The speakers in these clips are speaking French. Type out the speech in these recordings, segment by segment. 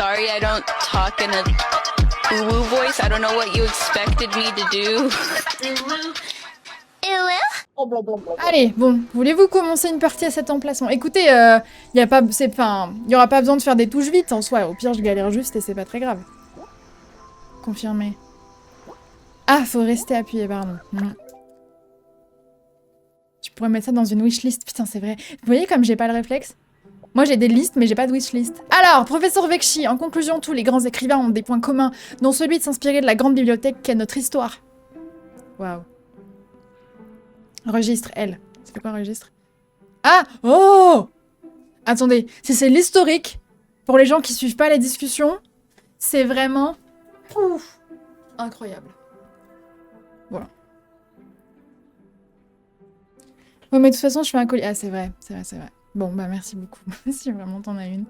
sorry I don't talk in a woo voice. I don't know what you expected me to do. Allez, bon, voulez-vous commencer une partie à cet emplacement? Écoutez, y aura pas besoin de faire des touches vite en soi. Au pire, je galère juste et c'est pas très grave. Confirmé. Ah, faut rester appuyé, pardon. Tu pourrais mettre ça dans une wishlist. Putain, c'est vrai. Vous voyez comme j'ai pas le réflexe? Moi, j'ai des listes, mais j'ai pas de wishlist. Alors, professeur Vecchi, en conclusion, tous les grands écrivains ont des points communs, dont celui de s'inspirer de la grande bibliothèque qu'est notre histoire. Waouh. Registre, L. Ça fait quoi, registre? Ah! Oh! Attendez, si c'est l'historique, pour les gens qui suivent pas les discussions, c'est vraiment... Ouf, incroyable. Voilà. Oh, mais de toute façon, je fais un colis. Ah, c'est vrai, c'est vrai, c'est vrai. Bon, bah merci beaucoup. Si vraiment t'en as une.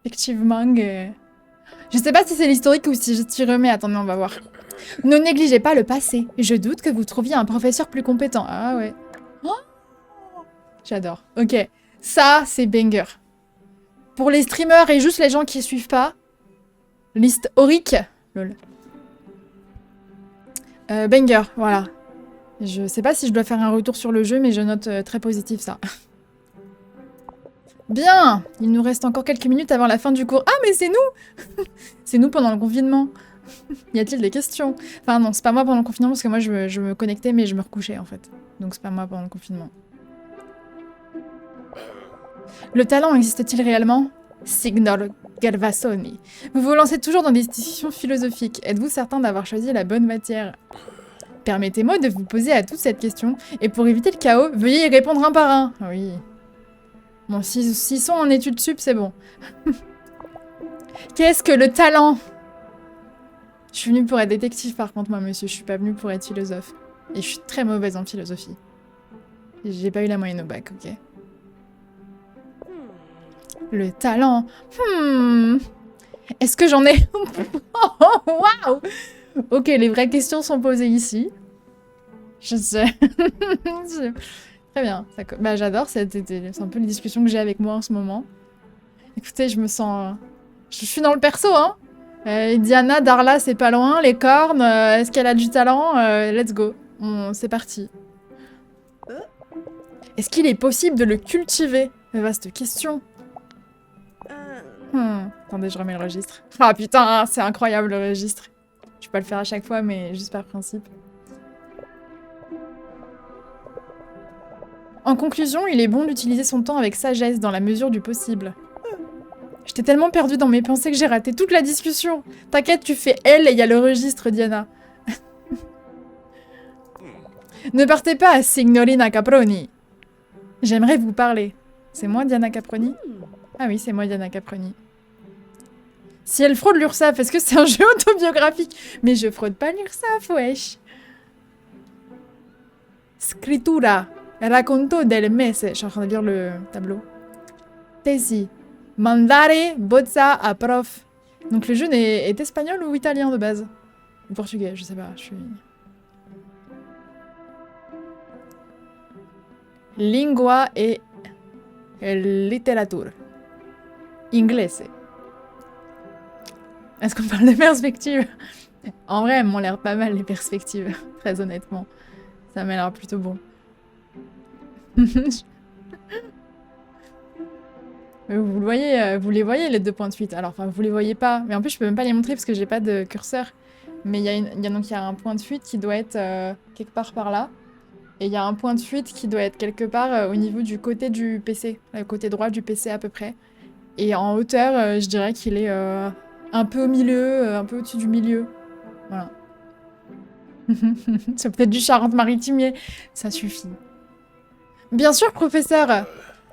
Effectivement, je sais pas si c'est l'historique ou si je t'y remets. Attendez, on va voir. Ne négligez pas le passé. Je doute que vous trouviez un professeur plus compétent. Ah ouais. Oh, j'adore. Ok. Ça, c'est banger. Pour les streamers et juste les gens qui suivent pas. L'historique. Lol. Banger, voilà. Je sais pas si je dois faire un retour sur le jeu, mais je note très positif ça. Bien! Il nous reste encore quelques minutes avant la fin du cours. Ah, mais c'est nous! C'est nous pendant le confinement. Y a-t-il des questions? Enfin non, c'est pas moi pendant le confinement parce que moi je me connectais mais je me recouchais en fait. Donc c'est pas moi pendant le confinement. Le talent existe-t-il réellement? Signor Galvasoni. Vous vous lancez toujours dans des discussions philosophiques. Êtes-vous certain d'avoir choisi la bonne matière? Permettez-moi de vous poser à toute cette question. Et pour éviter le chaos, veuillez y répondre un par un. Oui. Bon, s'ils sont en études sup, c'est bon. Qu'est-ce que le talent? Je suis venue pour être détective par contre, moi, monsieur. Je suis pas venue pour être philosophe. Et je suis très mauvaise en philosophie. J'ai pas eu la moyenne au bac, ok? Le talent. Est-ce que j'en ai... Waouh! Ok, les vraies questions sont posées ici. Je sais. Très bien. Bah, j'adore, c'est un peu les discussions que j'ai avec moi en ce moment. Écoutez, je me sens... Je suis dans le perso, hein. Diana, Darla, c'est pas loin. Les cornes, est-ce qu'elle a du talent? Let's go. C'est parti. Est-ce qu'il est possible de le cultiver? Vaste question. Attendez, je remets le registre. Ah putain, c'est incroyable le registre. Je vais pas le faire à chaque fois, mais juste par principe. En conclusion, il est bon d'utiliser son temps avec sagesse dans la mesure du possible. J'étais tellement perdue dans mes pensées que j'ai raté toute la discussion. T'inquiète, tu fais L et il y a le registre, Diana. Ne partez pas, signorina Caproni. J'aimerais vous parler. C'est moi, Diana Caproni? Ah oui, c'est moi, Diana Caproni. Si elle fraude l'URSSAF, est-ce que c'est un jeu autobiographique? Mais je fraude pas l'URSSAF, wesh. Scrittura. Racconto del mese. Je suis en train de lire le tableau. Tesi. Mandare bozza a prof. Donc le jeu est espagnol ou italien de base? Ou portugais, je sais pas. Je suis... Lingua e literatura. Inglese. Est-ce qu'on parle de perspectives? En vrai, elles m'ont l'air pas mal les perspectives, très honnêtement. Ça m'a l'air plutôt bon. Vous les voyez les deux points de fuite. Alors, enfin, vous les voyez pas. Mais en plus, je peux même pas les montrer parce que j'ai pas de curseur. Mais il y a un point de fuite qui doit être quelque part par là. Et il y a un point de fuite qui doit être quelque part au niveau du côté du PC. Le côté droit du PC à peu près. Et en hauteur, je dirais qu'il est un peu au milieu, un peu au-dessus du milieu. Voilà. C'est peut-être du Charente-Maritime, mais ça suffit. Bien sûr, professeur.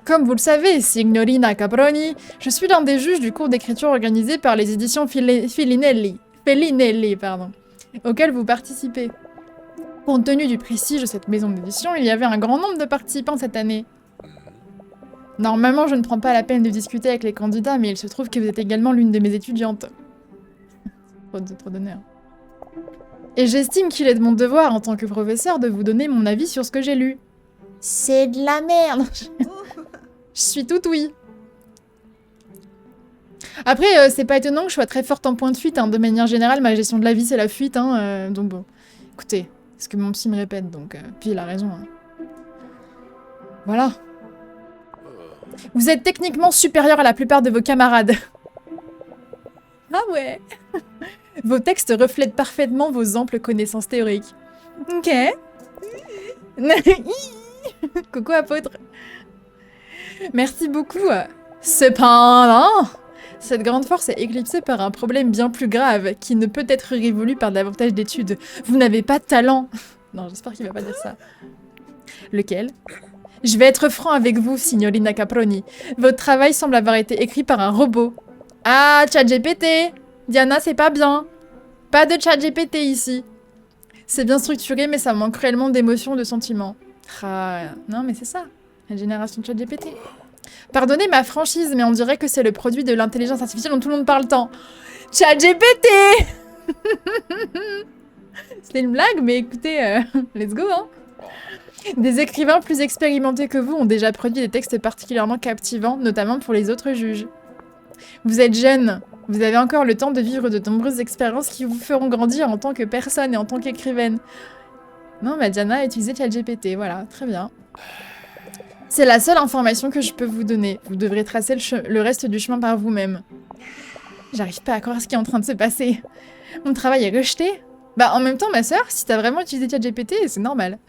Comme vous le savez, signorina Caproni, je suis l'un des juges du cours d'écriture organisé par les éditions Fellinelli, pardon, auquel vous participez. Compte tenu du prestige de cette maison d'édition, il y avait un grand nombre de participants cette année. Normalement, je ne prends pas la peine de discuter avec les candidats, mais il se trouve que vous êtes également l'une de mes étudiantes. Trop d'honneur. Et j'estime qu'il est de mon devoir, en tant que professeur, de vous donner mon avis sur ce que j'ai lu. C'est de la merde. Je suis toute oui. Après, c'est pas étonnant que je sois très forte en point de fuite. Hein. De manière générale, ma gestion de la vie, c'est la fuite. Hein, donc bon, écoutez, c'est ce que mon psy me répète. Donc, puis il a raison. Hein. Voilà. Vous êtes techniquement supérieur à la plupart de vos camarades. Ah ouais. Vos textes reflètent parfaitement vos amples connaissances théoriques. Ok. Coucou apôtre. Merci beaucoup. Cependant, cette grande force est éclipsée par un problème bien plus grave qui ne peut être résolu par davantage d'études. Vous n'avez pas de talent. Non, j'espère qu'il va pas dire ça. Lequel? Je vais être franc avec vous, signorina Caproni. Votre travail semble avoir été écrit par un robot. Ah, ChatGPT! Diana, c'est pas bien. Pas de ChatGPT ici. C'est bien structuré, mais ça manque cruellement d'émotions, de sentiments. Ah, non, mais c'est ça. La génération de ChatGPT. Pardonnez ma franchise, mais on dirait que c'est le produit de l'intelligence artificielle dont tout le monde parle tant. ChatGPT! C'était une blague, mais écoutez, let's go, hein. Des écrivains plus expérimentés que vous ont déjà produit des textes particulièrement captivants, notamment pour les autres juges. Vous êtes jeune, vous avez encore le temps de vivre de nombreuses expériences qui vous feront grandir en tant que personne et en tant qu'écrivaine. Non, mais Diana a utilisé ChatGPT, voilà, très bien. C'est la seule information que je peux vous donner. Vous devrez tracer le reste du chemin par vous-même. J'arrive pas à croire ce qui est en train de se passer. Mon travail est rejeté. Bah, en même temps, ma sœur, si t'as vraiment utilisé ChatGPT, c'est normal.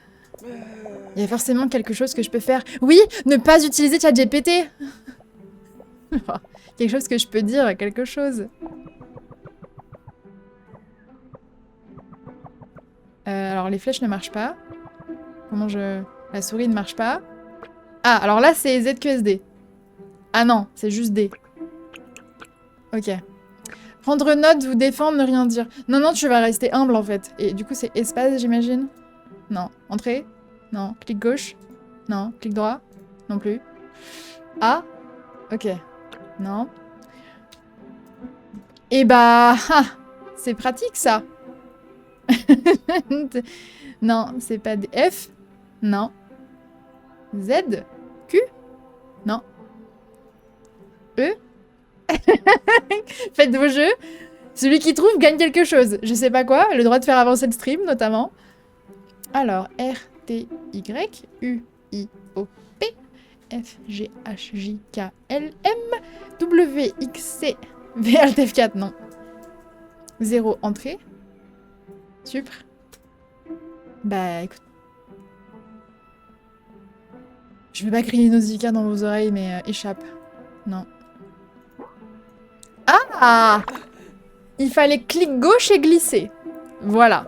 Il y a forcément quelque chose que je peux faire. Oui, ne pas utiliser ChatGPT. Quelque chose que je peux dire, quelque chose. Alors, les flèches ne marchent pas. Comment je... La souris ne marche pas. Ah, alors là, c'est ZQSD. Ah non, c'est juste D. Ok. Prendre note, vous défendre, ne rien dire. Non, non, tu vas rester humble, en fait. Et du coup, c'est espace, j'imagine? Non. Entrée? Non. Clic gauche? Non. Clic droit? Non plus. Ah? Ok. Non. Et bah... Ah, c'est pratique, ça. Non, c'est pas des F? Non. Z? Q? Non. E? Faites vos jeux. Celui qui trouve gagne quelque chose. Je sais pas quoi. Le droit de faire avancer le stream, notamment. Alors, R, T, Y, U, I, O, P, F, G, H, J, K, L, M, W, X, C, V, Alt, F4, non. 0, entrée. Supr. Bah, écoute. Je vais pas crier Nausicaa dans vos oreilles, mais échappe. Non. Ah! Il fallait clic gauche et glisser. Voilà.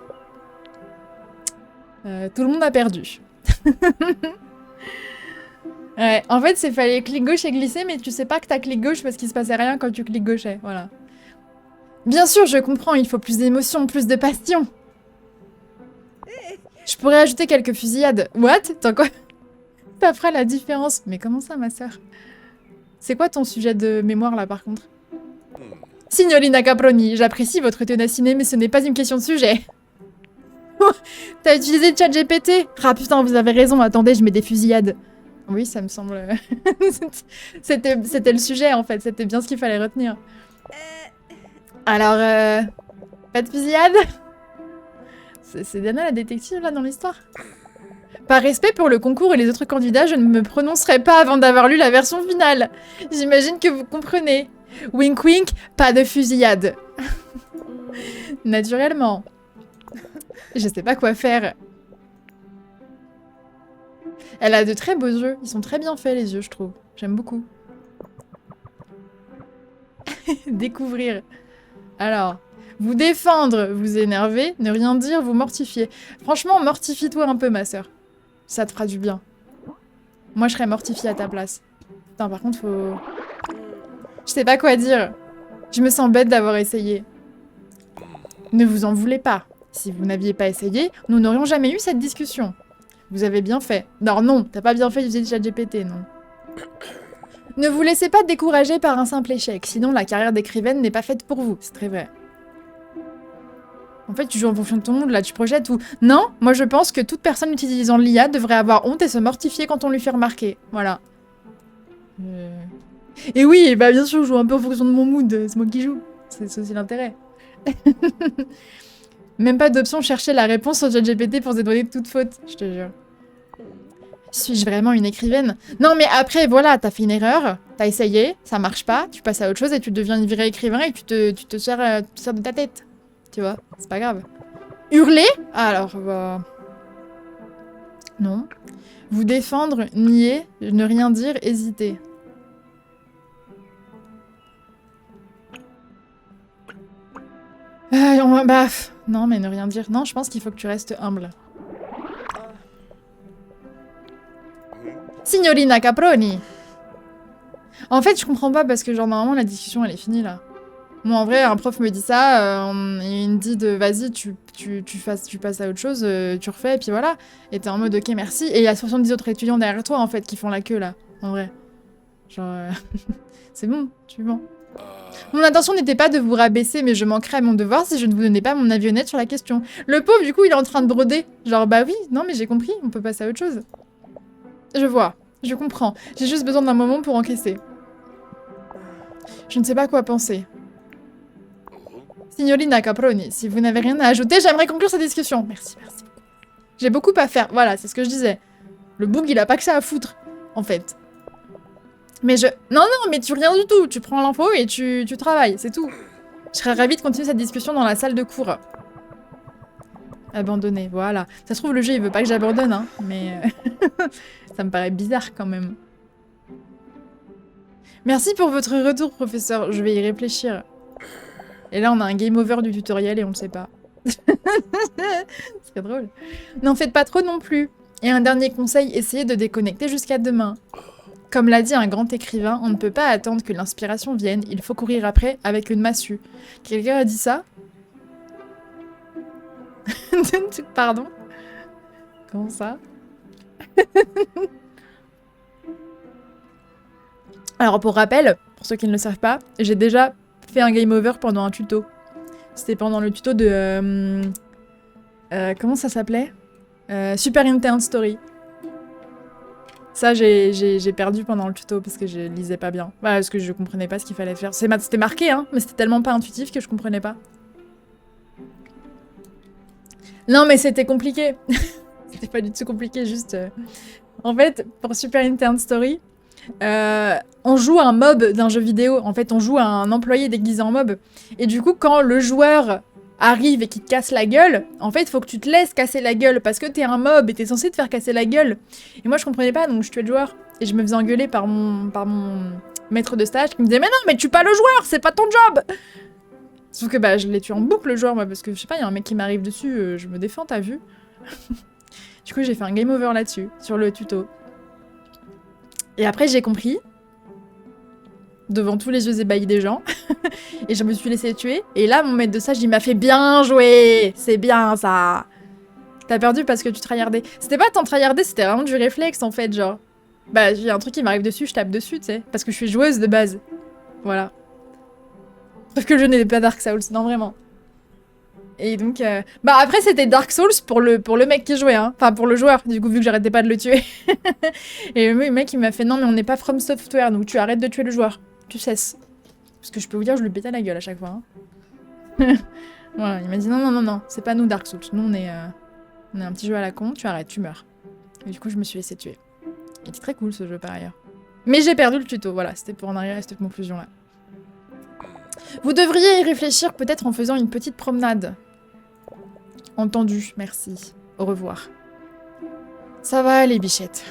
Tout le monde a perdu. Ouais, en fait, c'est fallait clic gauche et glisser, mais tu sais pas que t'as clic gauche parce qu'il se passait rien quand tu cliques gauchais. Voilà. Bien sûr, je comprends, il faut plus d'émotion, plus de passion. Je pourrais ajouter quelques fusillades. What? T'as quoi? Ça fera la différence. Mais comment ça, ma sœur? C'est quoi ton sujet de mémoire, là, par contre? Signorina Caproni, j'apprécie votre ténacité, mais ce n'est pas une question de sujet. T'as utilisé ChatGPT? Ah putain, vous avez raison, attendez, je mets des fusillades. Oui, ça me semble... C'était le sujet, en fait, c'était bien ce qu'il fallait retenir. Alors, pas de fusillade? C'est Diana la détective, là, dans l'histoire? Par respect pour le concours et les autres candidats, je ne me prononcerai pas avant d'avoir lu la version finale. J'imagine que vous comprenez. Wink wink, pas de fusillade. Naturellement. Je sais pas quoi faire. Elle a de très beaux yeux. Ils sont très bien faits, les yeux, je trouve. J'aime beaucoup. Découvrir. Alors, vous défendre, vous énerver, ne rien dire, vous mortifier. Franchement, mortifie-toi un peu, ma sœur. Ça te fera du bien. Moi, je serais mortifiée à ta place. Putain, par contre, faut... Je sais pas quoi dire. Je me sens bête d'avoir essayé. Ne vous en voulez pas. Si vous n'aviez pas essayé, nous n'aurions jamais eu cette discussion. Vous avez bien fait. Non, non, t'as pas bien fait d'utiliser ChatGPT, non. Ne vous laissez pas décourager par un simple échec, sinon la carrière d'écrivaine n'est pas faite pour vous. C'est très vrai. En fait, tu joues en fonction de ton monde, là, tu projettes ou... Non, moi je pense que toute personne utilisant l'IA devrait avoir honte et se mortifier quand on lui fait remarquer. Voilà. Et oui, bah bien sûr, je joue un peu en fonction de mon mood, c'est moi qui joue. C'est aussi l'intérêt. Même pas d'option chercher la réponse sur ChatGPT pour s'éloigner de toute faute, je te jure. Suis-je vraiment une écrivaine? Non mais après, voilà, t'as fait une erreur, t'as essayé, ça marche pas, tu passes à autre chose et tu deviens une vraie écrivain et tu te sers de ta tête. Tu vois, c'est pas grave. Hurler? Alors, bah... Non. Vous défendre, nier, ne rien dire, hésiter. Bah... Non, mais ne rien dire. Non, je pense qu'il faut que tu restes humble. Signorina Caproni. En fait, je comprends pas parce que genre normalement la discussion elle est finie là. Moi en vrai, un prof me dit ça, il me dit de vas-y, tu passes à autre chose, tu refais et puis voilà. Et t'es en mode ok merci. Et il y a 70 autres étudiants derrière toi en fait qui font la queue là, en vrai. Genre c'est bon, tu vois. Mon intention n'était pas de vous rabaisser, mais je manquerais à mon devoir si je ne vous donnais pas mon avis honnête sur la question. Le pauvre, du coup, il est en train de broder. Genre, bah oui, non, mais j'ai compris, on peut passer à autre chose. Je vois, je comprends. J'ai juste besoin d'un moment pour encaisser. Je ne sais pas quoi penser. Signorina Caproni, si vous n'avez rien à ajouter, j'aimerais conclure cette discussion. Merci, merci. J'ai beaucoup à faire, voilà, c'est ce que je disais. Le boug, il a pas que ça à foutre, en fait. Mais je... Non, non, mais tu rien du tout. Tu prends l'info et tu travailles, c'est tout. Je serais ravie de continuer cette discussion dans la salle de cours. Abandonner, voilà. Ça se trouve, le jeu, il veut pas que j'abandonne, hein, mais... ça me paraît bizarre, quand même. Merci pour votre retour, professeur. Je vais y réfléchir. Et là, on a un game over du tutoriel et on le sait pas. C'est drôle. N'en faites pas trop non plus. Et un dernier conseil, essayez de déconnecter jusqu'à demain. Comme l'a dit un grand écrivain, on ne peut pas attendre que l'inspiration vienne, il faut courir après avec une massue. Quelqu'un a dit ça? Pardon? Comment ça? Alors pour rappel, pour ceux qui ne le savent pas, j'ai déjà fait un game over pendant un tuto. C'était pendant le tuto de... comment ça s'appelait? Super Intense Story. Ça, j'ai perdu pendant le tuto parce que je lisais pas bien. Voilà, parce que je comprenais pas ce qu'il fallait faire. C'était marqué, hein, mais c'était tellement pas intuitif que je comprenais pas. Non, mais c'était compliqué. C'était pas du tout compliqué, juste... En fait, pour Super Intense Story, on joue un mob d'un jeu vidéo. En fait, on joue un employé déguisé en mob. Et du coup, quand le joueur arrive et qui te casse la gueule, en fait, il faut que tu te laisses casser la gueule parce que t'es un mob et t'es censé te faire casser la gueule. Et moi, je comprenais pas, donc je tuais le joueur. Et je me faisais engueuler par mon maître de stage qui me disait « Mais non, mais tue pas le joueur, c'est pas ton job !» Sauf que bah, je l'ai tué en boucle, le joueur, moi, parce que, je sais pas, il y a un mec qui m'arrive dessus, je me défends, t'as vu? Du coup, j'ai fait un game over là-dessus, sur le tuto. Et après, j'ai compris, devant tous les yeux ébahis des gens, et je me suis laissée tuer. Et là, mon maître de stage, il m'a fait bien jouer. C'est bien, ça. T'as perdu parce que tu tryhardais. C'était pas tant tryharder, c'était vraiment du réflexe, en fait, genre. Bah, il y a un truc qui m'arrive dessus, je tape dessus, tu sais. Parce que je suis joueuse de base. Voilà. Sauf que je n'ai pas Dark Souls, non, vraiment. Et donc... Bah, après, c'était Dark Souls pour le mec qui jouait, hein. Enfin, pour le joueur, du coup, vu que j'arrêtais pas de le tuer. Et le mec, il m'a fait « Non, mais on n'est pas From Software, donc tu arrêtes de tuer le joueur. Tu cesses. » Parce que je peux vous dire, je lui pétais la gueule à chaque fois. Hein. Voilà, il m'a dit non, non, non, non, c'est pas nous Dark Souls. Nous, on est un petit jeu à la con, tu arrêtes, tu meurs. Et du coup, je me suis laissé tuer. Il était très cool ce jeu par ailleurs. Mais j'ai perdu le tuto, voilà, c'était pour en arriver à cette conclusion-là. Vous devriez y réfléchir peut-être en faisant une petite promenade. Entendu, merci. Au revoir. Ça va aller, bichette.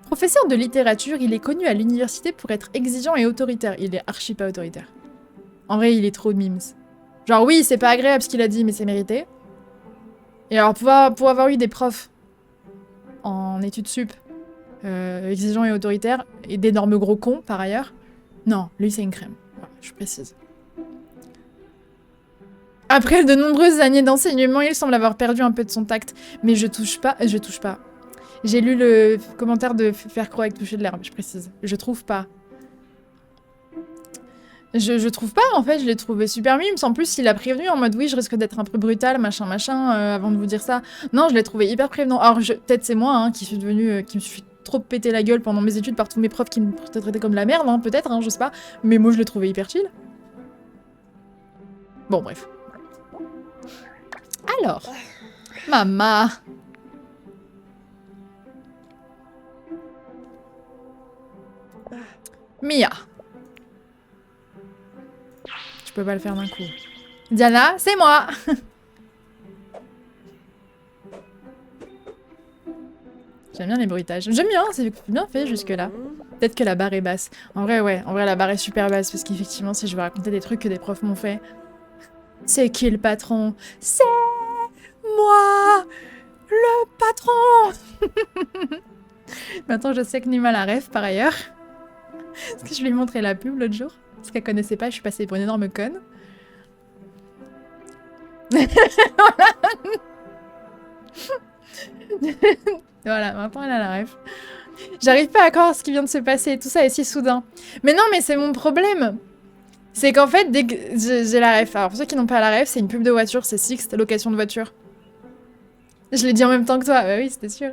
Professeur de littérature, il est connu à l'université pour être exigeant et autoritaire. Il est archi pas autoritaire. En vrai, il est trop mimes. Genre oui, c'est pas agréable ce qu'il a dit, mais c'est mérité. Et alors, pour avoir eu des profs en études sup, exigeants et autoritaires, et d'énormes gros cons, par ailleurs, non, lui, c'est une crème. Voilà, je précise. Après de nombreuses années d'enseignement, il semble avoir perdu un peu de son tact. Mais je touche pas. J'ai lu le commentaire de Faire croire avec toucher de l'herbe, je précise. Je trouve pas. Je trouve pas, en fait, je l'ai trouvé super mimes. En plus, il a prévenu en mode oui, je risque d'être un peu brutal, machin, machin, avant de vous dire ça. Non, je l'ai trouvé hyper prévenant. Alors, peut-être c'est moi hein, qui me suis trop pété la gueule pendant mes études par tous mes profs qui me traitaient comme la merde, hein, peut-être, hein, je sais pas. Mais moi, je l'ai trouvé hyper chill. Bon, bref. Alors, maman. Mia. Je peux pas le faire d'un coup. Diana, c'est moi. J'aime bien les bruitages. J'aime bien, c'est bien fait jusque-là. Peut-être que la barre est basse. En vrai, ouais. En vrai, la barre est super basse parce qu'effectivement, si je veux raconter des trucs que des profs m'ont fait... C'est qui le patron? C'est moi, le patron. Maintenant, je sais que Nima la rêve par ailleurs. Parce que je lui ai montré la pub l'autre jour. Parce qu'elle connaissait pas, je suis passée pour une énorme conne. Voilà, maintenant elle a la ref. J'arrive pas à croire ce qui vient de se passer, tout ça est si soudain. Mais non, mais c'est mon problème. C'est qu'en fait, dès que j'ai la ref. Alors pour ceux qui n'ont pas la ref, c'est une pub de voiture, c'est Sixt, location de voiture. Je l'ai dit en même temps que toi, bah oui, c'était sûr.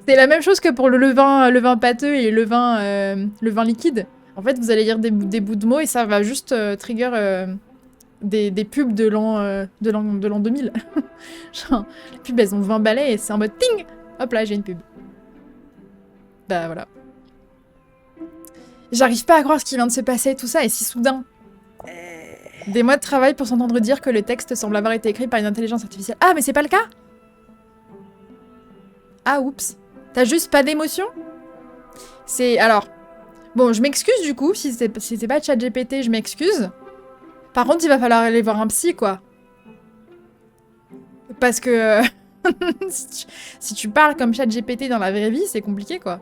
C'est la même chose que pour le levain pâteux et le vin liquide. En fait, vous allez lire des bouts de mots et ça va juste trigger des pubs de l'an 2000. Genre, les pubs, elles ont 20 balais et c'est en mode ting. Hop là, j'ai une pub. Bah voilà. J'arrive pas à croire ce qui vient de se passer, tout ça est si soudain. Des mois de travail pour s'entendre dire que le texte semble avoir été écrit par une intelligence artificielle. Ah, mais c'est pas le cas? Ah, oups. T'as juste pas d'émotion? C'est... Alors... Bon, je m'excuse du coup, si c'est pas ChatGPT, je m'excuse. Par contre, il va falloir aller voir un psy, quoi. Parce que... si tu parles comme ChatGPT dans la vraie vie, c'est compliqué, quoi.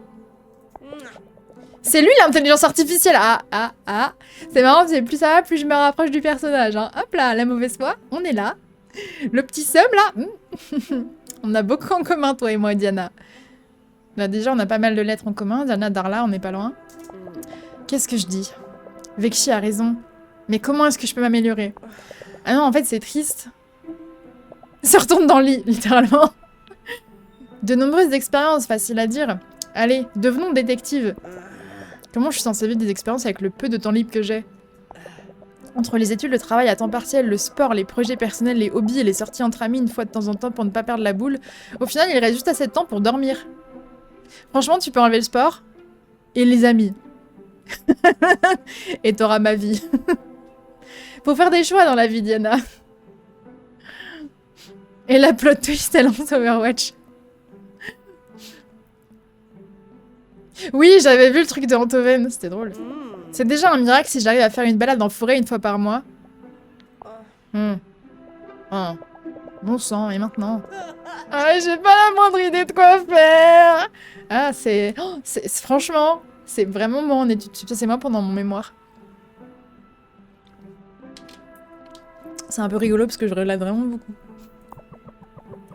C'est lui l'intelligence artificielle. Ah. C'est marrant, plus ça va, plus je me rapproche du personnage. Hein. Hop là, la mauvaise foi, on est là. Le petit seum, là. On a beaucoup en commun, toi et moi, Diana. Là, déjà, on a pas mal de lettres en commun. Diana, Darla, on n'est pas loin. Qu'est-ce que je dis? Vexi a raison. Mais comment est-ce que je peux m'améliorer? Ah non, en fait, c'est triste. Se retourne dans le lit, littéralement. De nombreuses expériences, facile à dire. Allez, devenons détectives. Comment je suis censée vivre des expériences avec le peu de temps libre que j'ai? Entre les études, le travail à temps partiel, le sport, les projets personnels, les hobbies et les sorties entre amis une fois de temps en temps pour ne pas perdre la boule, au final, il reste juste assez de temps pour dormir. Franchement, tu peux enlever le sport et les amis. Et t'auras ma vie. Faut faire des choix dans la vie, Diana. Et la plot twist, elle lance Overwatch. Oui, j'avais vu le truc de Antoven, c'était drôle. C'est déjà un miracle si j'arrive à faire une balade en forêt une fois par mois. Bon sang, et maintenant? Ah, j'ai pas la moindre idée de quoi faire. Ah, c'est... franchement, c'est vraiment moi en études sup, c'est moi pendant mon mémoire. C'est un peu rigolo parce que je relate vraiment beaucoup.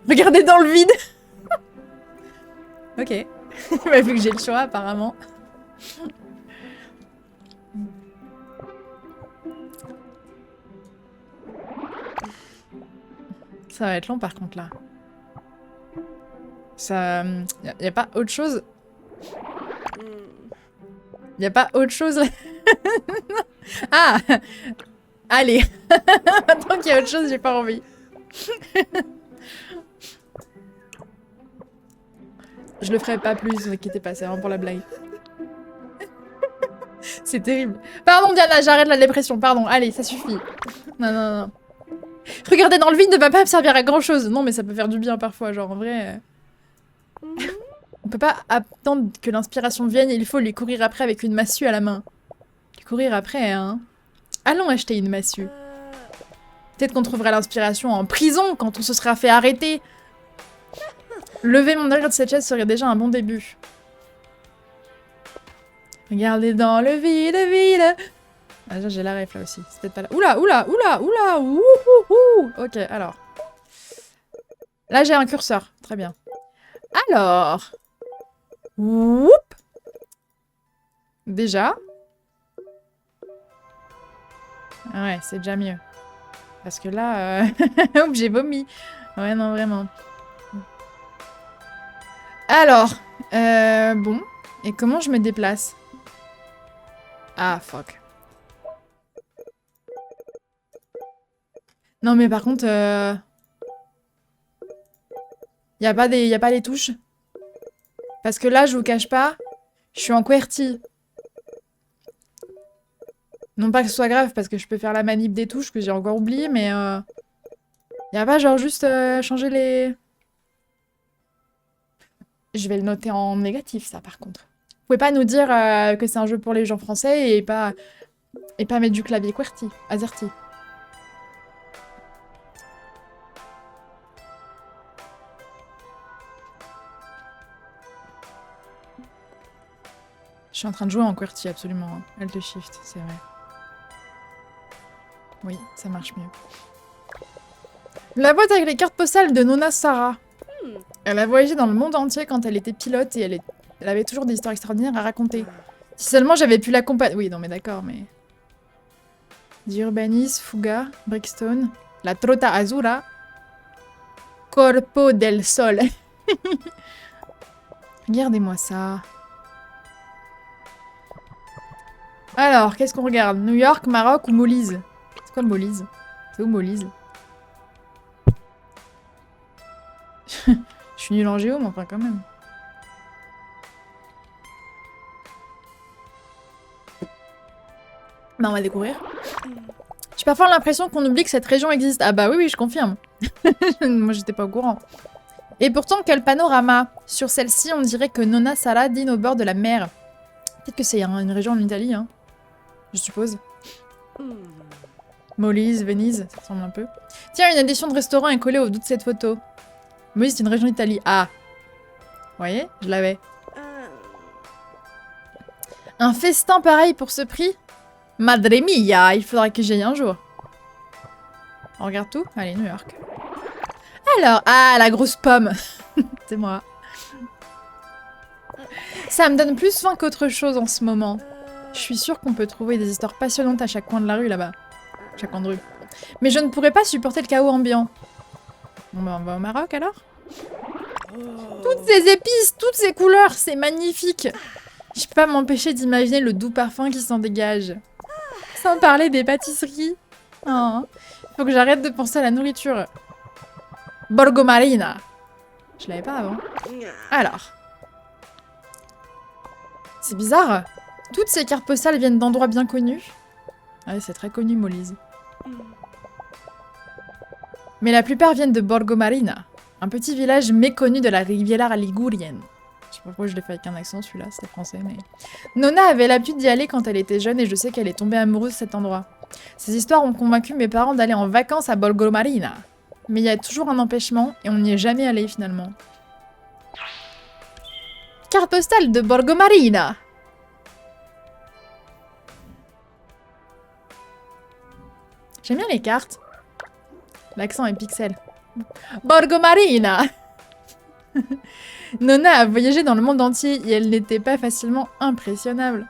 Regardez dans le vide. Ok. Bah, vu que j'ai le choix, apparemment. Ça va être long, par contre, là. Ça... Y a pas autre chose? Y a pas autre chose, là? Ah! Allez. Tant qu'il y a autre chose, j'ai pas envie. Je le ferai pas plus, ne vous inquiétez pas, c'est vraiment pour la blague. C'est terrible. Pardon Diana, j'arrête la dépression, pardon. Allez, ça suffit. Non. Regarder dans le vide ne va pas me servir à grand chose. Non mais ça peut faire du bien parfois, genre en vrai... On peut pas attendre que l'inspiration vienne, il faut lui courir après avec une massue à la main. Lui courir après, hein. Allons acheter une massue. Peut-être qu'on trouvera l'inspiration en prison quand on se sera fait arrêter. Lever mon derrière de cette chaise serait déjà un bon début. Regardez dans le vide, vide. Ah, déjà j'ai la ref là aussi. C'est peut-être pas là. Oula. Ouhouhou. Ok, alors. Là j'ai un curseur. Très bien. Alors. Whoop. Déjà. Ouais, c'est déjà mieux. Parce que là... Oups, j'ai vomi. Ouais, non, vraiment. Alors, Bon. Et comment je me déplace? Ah, fuck. Non, mais par contre, y a pas les touches. Parce que là, je vous cache pas, je suis en QWERTY. Non pas que ce soit grave, parce que je peux faire la manip des touches que j'ai encore oublié, mais y a pas genre juste changer les... Je vais le noter en négatif, ça, par contre. Vous pouvez pas nous dire que c'est un jeu pour les gens français et pas mettre du clavier QWERTY, AZERTY. Je suis en train de jouer en QWERTY, absolument. Hein. Alt Shift, c'est vrai. Oui, ça marche mieux. La boîte avec les cartes postales de Nona Sarah. Elle a voyagé dans le monde entier quand elle était pilote et elle avait toujours des histoires extraordinaires à raconter. Si seulement j'avais pu l'accompagner... Oui, non mais d'accord, mais... Diurbanis, Fuga, Brickstone, la Trota Azura, Corpo del Sol. Regardez-moi ça. Alors, qu'est-ce qu'on regarde? New York, Maroc ou Molise? C'est quoi le Molise? C'est où Molise? Je suis nulle en géo, mais enfin quand même. Bah on va découvrir. J'ai parfois l'impression qu'on oublie que cette région existe. Ah bah oui, je confirme. Moi j'étais pas au courant. Et pourtant, quel panorama! Sur celle-ci, on dirait que Nona Sala dîne au bord de la mer. Peut-être que c'est une région en Italie, hein. Je suppose. Molise, Venise, ça ressemble un peu. Tiens, une addition de restaurant est collée au dos de cette photo. Molise, c'est une région d'Italie. Ah! Vous voyez? Je l'avais. Un festin pareil pour ce prix? Madre mia! Il faudra que j'y aille un jour. On regarde tout? Allez, New York. Alors, ah, la grosse pomme. C'est moi. Ça me donne plus faim qu'autre chose en ce moment. Je suis sûre qu'on peut trouver des histoires passionnantes à chaque coin de la rue là-bas. Chaque coin de rue. Mais je ne pourrais pas supporter le chaos ambiant. Bon bah on va au Maroc alors? Toutes ces épices, toutes ces couleurs, c'est magnifique. Je peux pas m'empêcher d'imaginer le doux parfum qui s'en dégage. Sans parler des pâtisseries. Oh, faut que j'arrête de penser à la nourriture. Borgo Marina. Je l'avais pas avant. Alors. C'est bizarre. Toutes ces cartes postales viennent d'endroits bien connus. Ah oui, c'est très connu, Molise. Mais la plupart viennent de Borgo Marina, un petit village méconnu de la Riviera ligurienne. Je sais pas pourquoi je l'ai fait avec un accent, celui-là, c'était français, mais... Nona avait l'habitude d'y aller quand elle était jeune et je sais qu'elle est tombée amoureuse de cet endroit. Ces histoires ont convaincu mes parents d'aller en vacances à Borgo Marina. Mais il y a toujours un empêchement et on n'y est jamais allé finalement. Carte postale de Borgo Marina. J'aime bien les cartes. L'accent est pixel. Borgo Marina. Nona a voyagé dans le monde entier et elle n'était pas facilement impressionnable.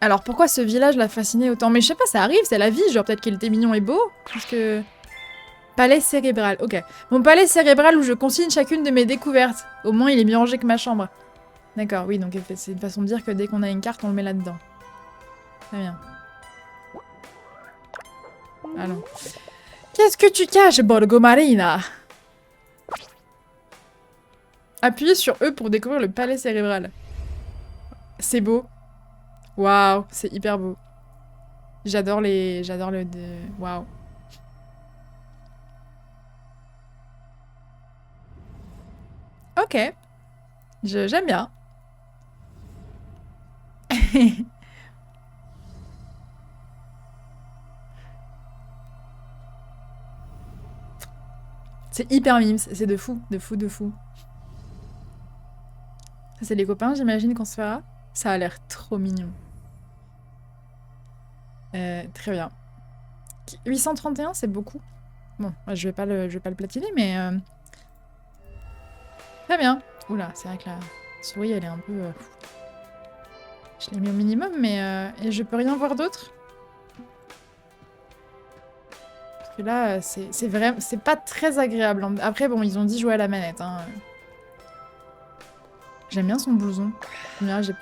Alors pourquoi ce village l'a fasciné autant? Mais je sais pas, ça arrive, c'est la vie, genre peut-être qu'il était mignon et beau. Parce que... Palais cérébral, ok. Mon palais cérébral où je consigne chacune de mes découvertes. Au moins il est mieux rangé que ma chambre. D'accord, oui, donc c'est une façon de dire que dès qu'on a une carte, on le met là-dedans. Très bien. Allons. Qu'est-ce que tu caches, Borgo Marina? Appuyez sur E pour découvrir le palais cérébral. C'est beau. Waouh, c'est hyper beau. J'adore les... J'adore le... Waouh. Ok. J'aime bien. C'est hyper mimes, c'est de fou, de fou, de fou. Ça c'est les copains, j'imagine qu'on se fera. Ça a l'air trop mignon. Très bien. 831, c'est beaucoup. Bon, je vais pas le platiner, mais... Très bien. Oula, c'est vrai que la souris, elle est un peu... Je l'ai mis au minimum, mais... Et je peux rien voir d'autre? Parce que là, c'est pas très agréable. Après, bon, ils ont dit jouer à la manette, hein. J'aime bien son blouson. Là, je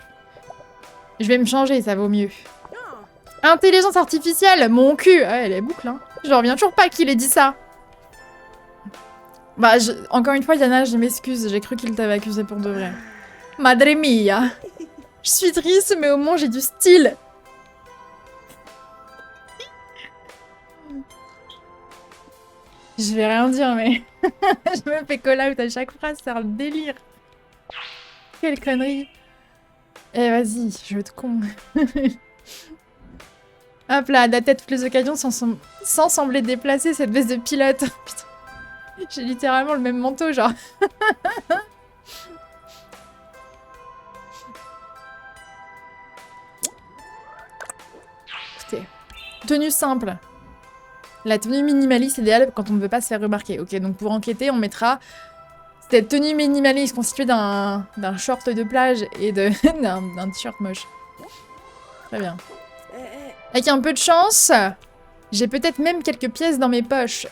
vais me changer, ça vaut mieux. Intelligence artificielle, mon cul. Ah, elle est boucle, hein. Je reviens toujours pas qu'il ait dit ça. Bah, encore une fois, Yana, je m'excuse. J'ai cru qu'il t'avait accusé pour de vrai. Madre mia. Je suis triste, mais au moins j'ai du style. Je vais rien dire, mais je me fais call out à chaque phrase, c'est un délire. Quelle connerie. Eh vas-y, je te con. Hop là, adapté à toutes les occasions sans sembler déplacer cette veste de pilote. Putain. J'ai littéralement le même manteau, genre. Écoutez. Tenue simple. La tenue minimaliste idéale quand on ne veut pas se faire remarquer. Ok, donc pour enquêter, on mettra cette tenue minimaliste constituée d'un short de plage et d'un t-shirt moche. Très bien. Avec un peu de chance, j'ai peut-être même quelques pièces dans mes poches.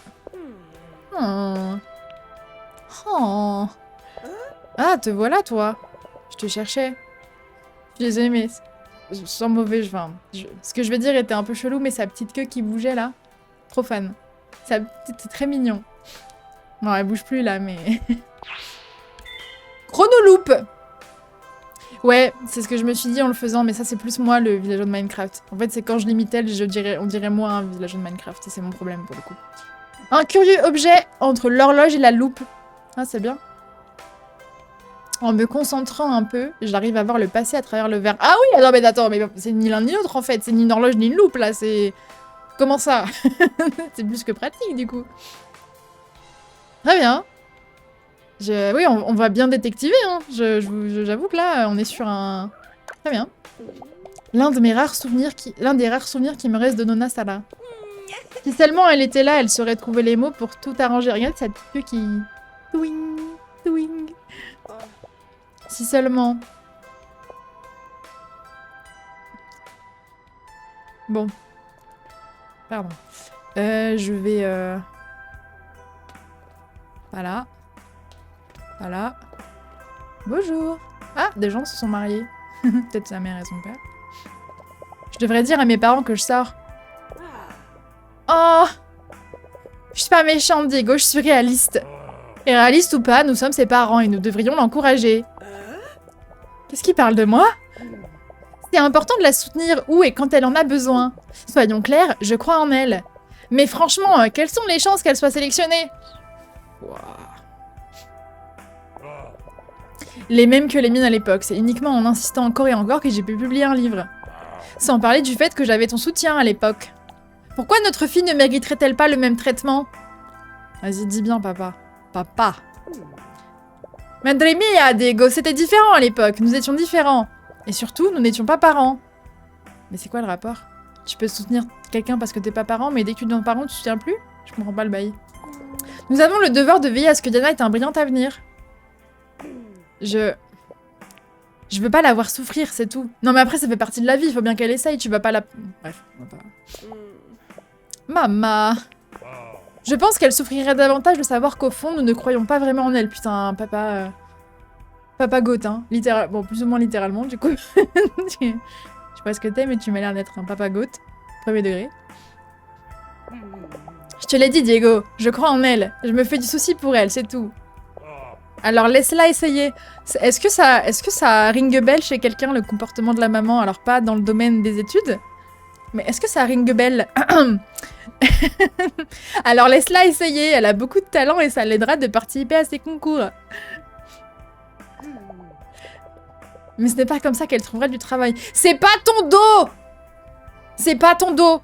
Oh. Oh. Ah, te voilà, toi. Je te cherchais. Je les aimais. Sans mauvais, ce que je vais dire était un peu chelou, mais sa petite queue qui bougeait, là. Trop fan. C'était très mignon. Bon, elle bouge plus, là, mais... Chronoloop. Ouais, c'est ce que je me suis dit en le faisant, mais ça, c'est plus moi, le villageois de Minecraft. En fait, c'est quand je l'imitais, on dirait moi un villageois de Minecraft, et c'est mon problème, pour le coup. Un curieux objet entre l'horloge et la loupe. Ah, c'est bien. En me concentrant un peu, j'arrive à voir le passé à travers le verre. Ah oui, non, mais attends, mais c'est ni l'un ni l'autre, en fait. C'est ni une horloge ni une loupe, là, c'est... Comment ça? C'est plus que pratique, du coup. Très bien. Oui, on va bien détectiver, hein. J'avoue que là, on est sur un... Très bien. L'un des rares souvenirs qui me reste de Nona Sala. Si seulement elle était là, elle saurait trouver les mots pour tout arranger. Regarde cette petite queue qui... Twing, twing. Si seulement... Bon. Pardon. Je vais... Voilà. Voilà. Bonjour. Ah, des gens se sont mariés. Peut-être sa mère et son père. Je devrais dire à mes parents que je sors. Oh! Je suis pas méchante, Diego, je suis réaliste. Et réaliste ou pas, nous sommes ses parents et nous devrions l'encourager. Qu'est-ce qu'il parle de moi? C'est important de la soutenir où et quand elle en a besoin. Soyons clairs, je crois en elle. Mais franchement, quelles sont les chances qu'elle soit sélectionnée? Wow. Les mêmes que les miennes à l'époque. C'est uniquement en insistant encore et encore que j'ai pu publier un livre. Sans parler du fait que j'avais ton soutien à l'époque. Pourquoi notre fille ne mériterait-elle pas le même traitement? Vas-y, dis bien, papa. Papa. Madre mia, Diego, c'était différent à l'époque. Nous étions différents. Et surtout, nous n'étions pas parents. Mais c'est quoi le rapport? Tu peux soutenir quelqu'un parce que t'es pas parent, mais dès que tu deviens parent, tu soutiens plus? Je comprends pas le bail. Nous avons le devoir de veiller à ce que Diana ait un brillant avenir. Je veux pas la voir souffrir, c'est tout. Non mais après, ça fait partie de la vie, il faut bien qu'elle essaye, tu vas pas la... Bref, on va pas... Maman. Je pense qu'elle souffrirait davantage de savoir qu'au fond, nous ne croyons pas vraiment en elle. Putain, papa... Papa goth, hein. Bon, plus ou moins littéralement, du coup. Je sais pas ce que t'es, mais tu m'as l'air d'être un papa goth. Premier degré. Je te l'ai dit, Diego. Je crois en elle. Je me fais du souci pour elle, c'est tout. Alors, laisse-la essayer. Est-ce que ça ring bell chez quelqu'un, le comportement de la maman? Alors, pas dans le domaine des études, mais est-ce que ça ring bell? Alors, laisse-la essayer. Elle a beaucoup de talent et ça l'aidera de participer à ses concours. Mais ce n'est pas comme ça qu'elle trouvera du travail. C'est pas ton dos! C'est pas ton dos!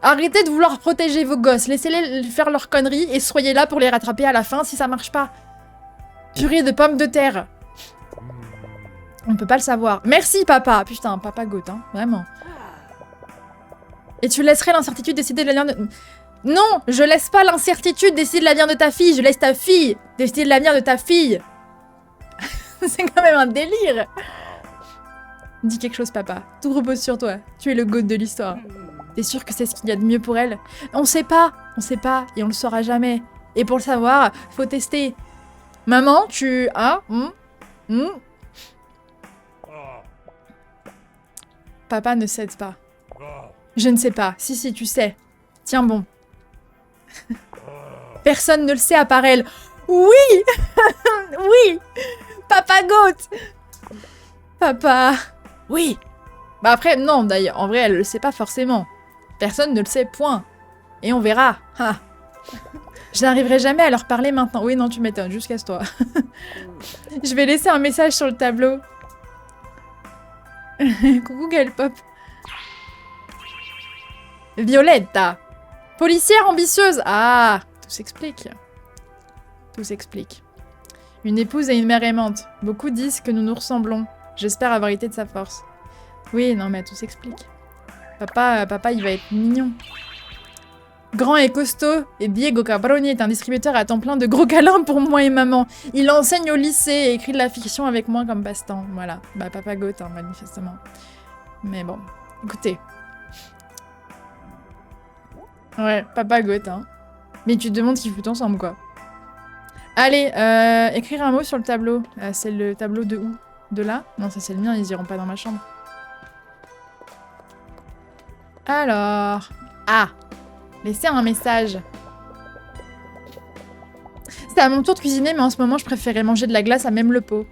Arrêtez de vouloir protéger vos gosses. Laissez-les faire leurs conneries et soyez là pour les rattraper à la fin si ça marche pas. Purée de pommes de terre. On peut pas le savoir. Merci, papa. Putain, papa goth, hein. Vraiment. Et tu laisserais l'incertitude décider de l'avenir de... Non, je laisse pas l'incertitude décider de l'avenir de ta fille. Je laisse ta fille décider de l'avenir de ta fille. C'est quand même un délire. Dis quelque chose, papa. Tout repose sur toi. Tu es le goat de l'histoire. T'es sûr que c'est ce qu'il y a de mieux pour elle? On sait pas, et on le saura jamais. Et pour le savoir, faut tester. Maman, tu... Hein? Papa ne cède pas. Je ne sais pas. Si, tu sais. Tiens bon. Personne ne le sait à part elle. Oui. Oui. Papa Goat. Papa. Oui. Bah après, non, d'ailleurs. En vrai, elle le sait pas forcément. Personne ne le sait, point. Et on verra. Ha. Je n'arriverai jamais à leur parler maintenant. Oui, non, tu m'étonnes. Juste casse-toi. Je vais laisser un message sur le tableau. Coucou, Galpop. Violetta. Policière ambitieuse. Ah, tout s'explique. Tout s'explique. Une épouse et une mère aimante. Beaucoup disent que nous nous ressemblons. J'espère avoir été de sa force. Oui, non, mais tout s'explique. Papa, il va être mignon. Grand et costaud, et Diego Caproni est un distributeur à temps plein de gros câlins pour moi et maman. Il enseigne au lycée et écrit de la fiction avec moi comme passe-temps. Voilà. Bah, Papa Goat, hein, manifestement. Mais bon, écoutez. Ouais, Papa Goat, hein. Mais tu te demandes qu'ils foutent ensemble, quoi. Allez, écrire un mot sur le tableau. C'est le tableau de où? De là? Non, ça c'est le mien, ils iront pas dans ma chambre. Alors... Ah! Laisser un message. C'est à mon tour de cuisiner, mais en ce moment, je préférais manger de la glace à même le pot.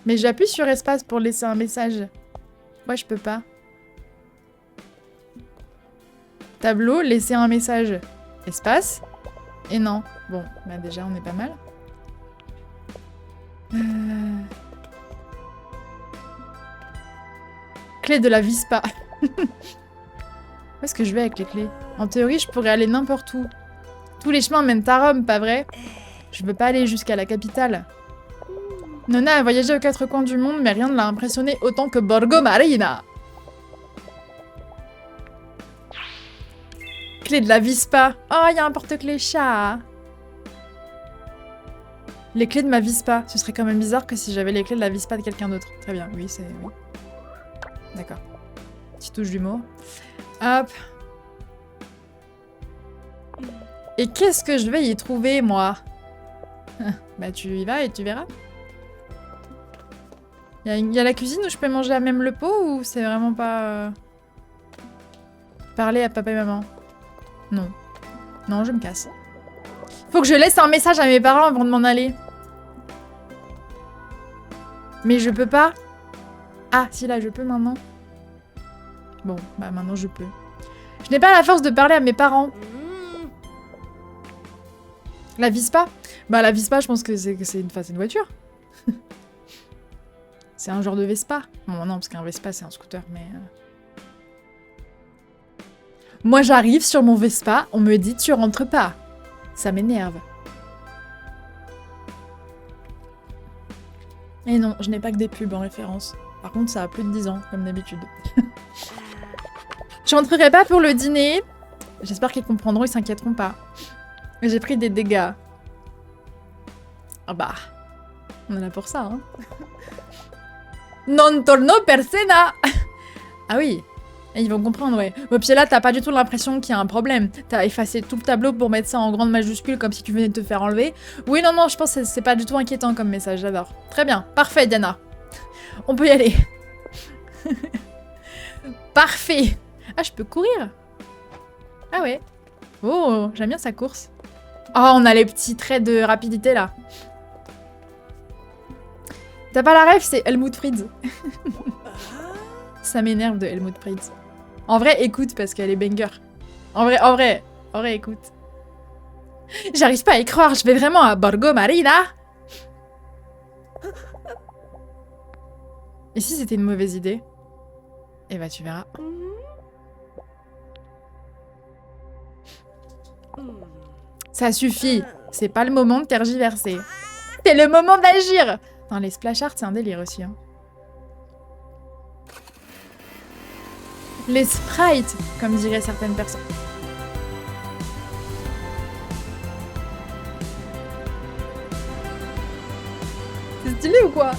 Mais j'appuie sur espace pour laisser un message. Pourquoi je peux pas? Tableau, laisser un message. Espace. Et non. Bon, bah déjà, on est pas mal. Clé de la Vispa. Où est-ce que je vais avec les clés? En théorie, je pourrais aller n'importe où. Tous les chemins mènent à Rome, pas vrai? Je veux pas aller jusqu'à la capitale. Nona a voyagé aux quatre coins du monde, mais rien ne l'a impressionné autant que Borgo Marina. Clé de la Vispa. Oh, il y a un porte-clés chat. Les clés de ma Vispa. Ce serait quand même bizarre que si j'avais les clés de la Vispa de quelqu'un d'autre. Très bien, oui, c'est... Oui. D'accord. Petite touche d'humour. Hop. Et qu'est-ce que je vais y trouver, moi? Bah, tu y vas et tu verras. Il y a la cuisine où je peux manger à même le pot ou c'est vraiment pas... Parler à papa et maman? Non. Non, je me casse. Faut que je laisse un message à mes parents avant de m'en aller. Mais je peux pas. Ah, si là, je peux maintenant. Bon, bah maintenant je peux. Je n'ai pas la force de parler à mes parents. La Vispa? Bah la Vispa, je pense que c'est une voiture. C'est un genre de Vespa. Bon non, parce qu'un Vespa c'est un scooter, mais... Moi j'arrive sur mon Vespa, on me dit tu rentres pas. Ça m'énerve. Et non, je n'ai pas que des pubs en référence. Par contre, ça a plus de 10 ans, comme d'habitude. Je rentrerai pas pour le dîner. J'espère qu'ils comprendront, ils s'inquiéteront pas. J'ai pris des dégâts. Ah bah, on est là pour ça, hein. Non torno per cena. Ah oui, ils vont comprendre, ouais. Bon, puis là, t'as pas du tout l'impression qu'il y a un problème. T'as effacé tout le tableau pour mettre ça en grande majuscule comme si tu venais de te faire enlever. Oui, non, je pense que c'est pas du tout inquiétant comme message, j'adore. Très bien, parfait, Diana. On peut y aller. Parfait. Ah, je peux courir. Ah ouais. Oh, j'aime bien sa course. Oh, on a les petits traits de rapidité, là. T'as pas la ref, c'est Helmut Fritz. Ça m'énerve de Helmut Fritz. En vrai, écoute, parce qu'elle est banger. En vrai, écoute. J'arrive pas à y croire, je vais vraiment à Borgo Marina. Et si c'était une mauvaise idée? Eh bah, tu verras. Ça suffit. C'est pas le moment de tergiverser. C'est le moment d'agir. Enfin, les splash art, c'est un délire aussi. Hein. Les sprites, comme diraient certaines personnes. C'est stylé ou quoi?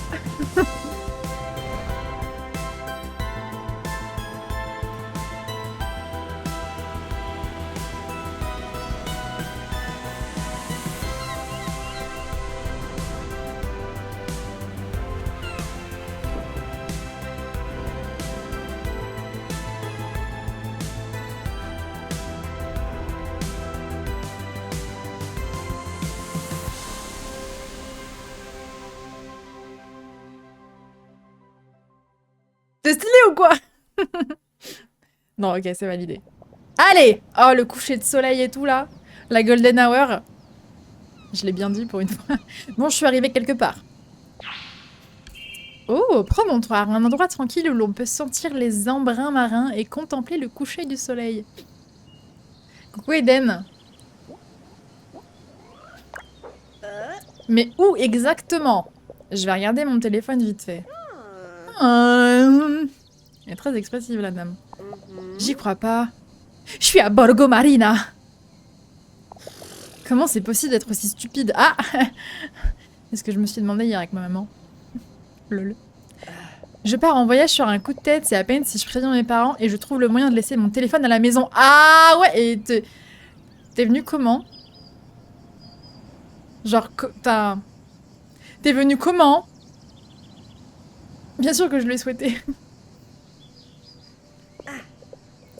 ou quoi? Non, ok, c'est validé. Allez! Oh, le coucher de soleil et tout, là. La golden hour. Je l'ai bien dit pour une fois. Bon, je suis arrivée quelque part. Oh, promontoire. Un endroit tranquille où l'on peut sentir les embruns marins et contempler le coucher du soleil. Coucou Eden. Mais où exactement? Je vais regarder mon téléphone vite fait. Elle est très expressive, la dame. J'y crois pas. Je suis à Borgo Marina. Comment c'est possible d'être aussi stupide? Ah! C'est ce que je me suis demandé hier avec ma maman. Lol. Je pars en voyage sur un coup de tête, c'est à peine si je préviens mes parents et je trouve le moyen de laisser mon téléphone à la maison. Ah ouais, et t'es venu comment? Genre, t'es venu comment? Bien sûr que je l'ai souhaité.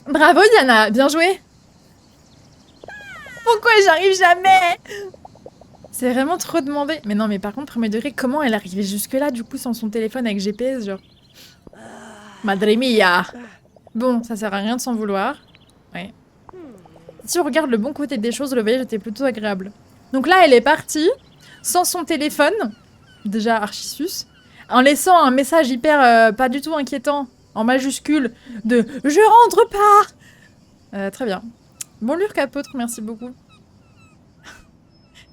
Bravo Diana, bien joué. Pourquoi j'arrive jamais? C'est vraiment trop demandé. Mais non, mais par contre, premier degré, comment elle est arrivée jusque-là, du coup, sans son téléphone avec GPS, genre... Madre mia. Bon, ça sert à rien de s'en vouloir. Ouais. Si on regarde le bon côté des choses, le voyage était plutôt agréable. Donc là, elle est partie, sans son téléphone, déjà archisus, en laissant un message hyper pas du tout inquiétant, en majuscule, de « Je rentre pas !» Très bien. Bon lurk apôtre, merci beaucoup.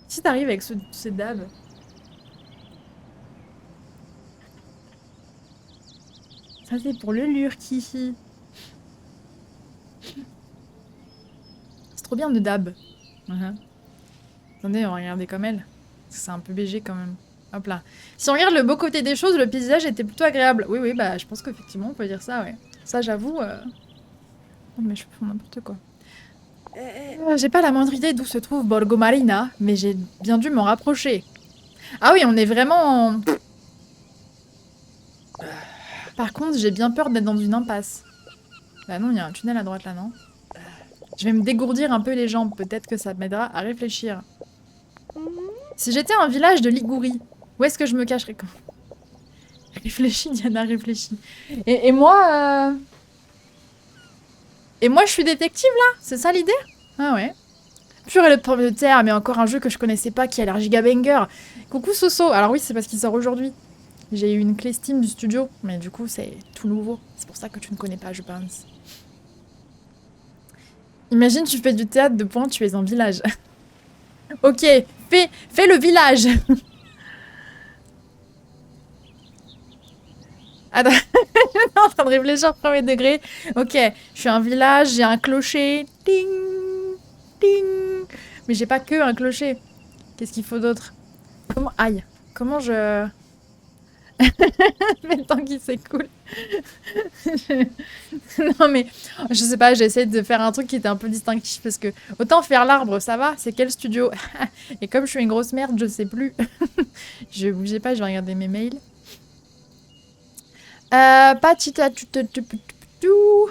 Si t'arrives avec ces dabs. Ça c'est pour le lurk ici. C'est trop bien de dab. Attendez, on va regarder comme elle. C'est un peu BG quand même. Hop là. Si on regarde le beau côté des choses, le paysage était plutôt agréable. Oui, oui, bah je pense qu'effectivement on peut dire ça, ouais. Ça j'avoue... Oh mais je fais n'importe quoi. J'ai pas la moindre idée d'où se trouve Borgo Marina, mais j'ai bien dû m'en rapprocher. Ah oui, on est vraiment... en... Par contre, j'ai bien peur d'être dans une impasse. Bah non, il y a un tunnel à droite là, non? Je vais me dégourdir un peu les jambes, peut-être que ça m'aidera à réfléchir. Si j'étais un village de Ligurie, où est-ce que je me cacherais? Réfléchis, Diana, réfléchis. Et moi... Et moi, je suis détective, là? C'est ça l'idée? Ah ouais. Purée le pomme de terre, mais encore un jeu que je connaissais pas qui a l'air giga banger. Coucou Soso. Alors oui, c'est parce qu'il sort aujourd'hui. J'ai eu une clé Steam du studio, mais du coup, c'est tout nouveau. C'est pour ça que tu ne connais pas, je pense. Imagine, tu fais du théâtre de pointe, tu es en village. Ok, fais le village. Attends, je suis en train de réfléchir premier degré. Ok, je suis un village, j'ai un clocher. Ding, ding. Mais j'ai pas que un clocher. Qu'est-ce qu'il faut d'autre? Comment... Aïe, comment je... Mais le temps qui s'écoule. Non mais, je sais pas, j'ai essayé de faire un truc qui était un peu distinctif parce que autant faire l'arbre, ça va, c'est quel studio? Et comme je suis une grosse merde, je sais plus. Je bougeais pas, je vais regarder mes mails. Patita tout.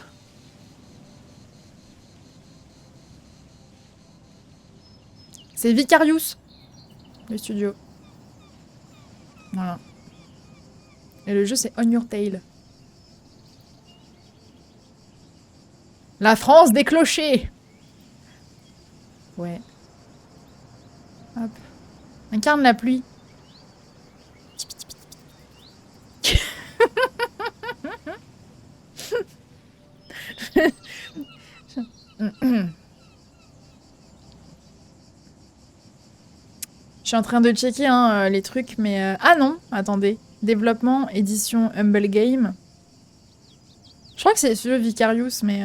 C'est Vicarious, le studio. Voilà. Et le jeu, c'est On Your Tail. La France des clochers. Ouais. Hop. Incarne la pluie. Je suis en train de checker hein, les trucs, mais... Ah non, attendez. Développement, édition Humble Game. Je crois que c'est celui Vicarious, mais...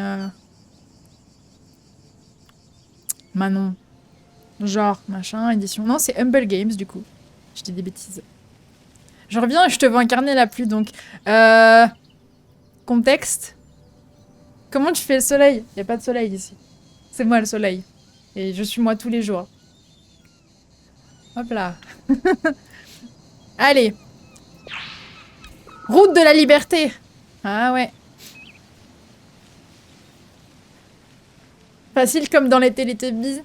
Manon. Genre, machin, édition... Non, c'est Humble Games, du coup. Je dis des bêtises. Je reviens et je te vois incarner la pluie, donc... Contexte. Comment tu fais le soleil? Il n'y a pas de soleil ici. C'est moi le soleil. Et je suis moi tous les jours. Hop là. Allez. Route de la liberté. Ah ouais. Facile comme dans les Télétubbies.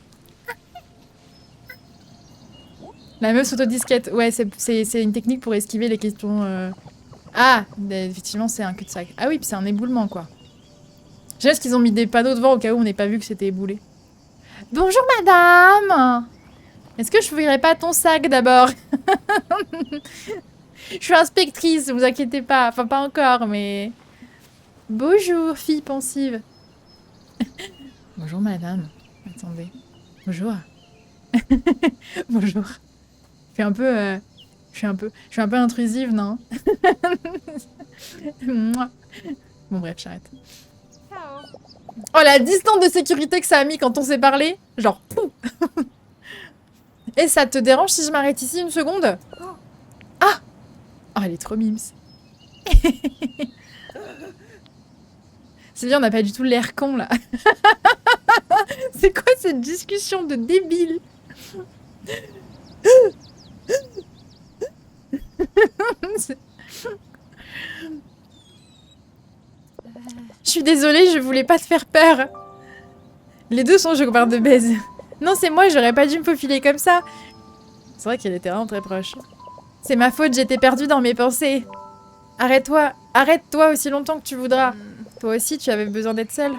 La meuf s'autodisquette. Ouais, c'est une technique pour esquiver les questions Ah, effectivement, c'est un cul-de-sac. Ah oui, puis c'est un éboulement, quoi. J'aime ce qu'ils ont mis des panneaux devant au cas où on n'ait pas vu que c'était éboulé. Bonjour, madame! Est-ce que je n'ouvrirai pas ton sac, d'abord? Je suis inspectrice, vous inquiétez pas. Enfin, pas encore, mais... Bonjour, fille pensive. Bonjour, madame. Attendez. Bonjour. Bonjour. Je suis un peu intrusive, non? Mouah. Bon, bref, j'arrête. Oh, la distance de sécurité que ça a mis quand on s'est parlé. Genre, pouf. Et ça te dérange si je m'arrête ici une seconde? Ah! Oh, elle est trop mimes. C'est bien, on n'a pas du tout l'air con, là. C'est quoi cette discussion de débile? Je suis désolée, je voulais pas te faire peur. Les deux sont copains de baise. Non, c'est moi, j'aurais pas dû me faufiler comme ça. C'est vrai qu'elle était vraiment très proche. C'est ma faute, j'étais perdue dans mes pensées. Arrête-toi aussi longtemps que tu voudras. Toi aussi, tu avais besoin d'être seule.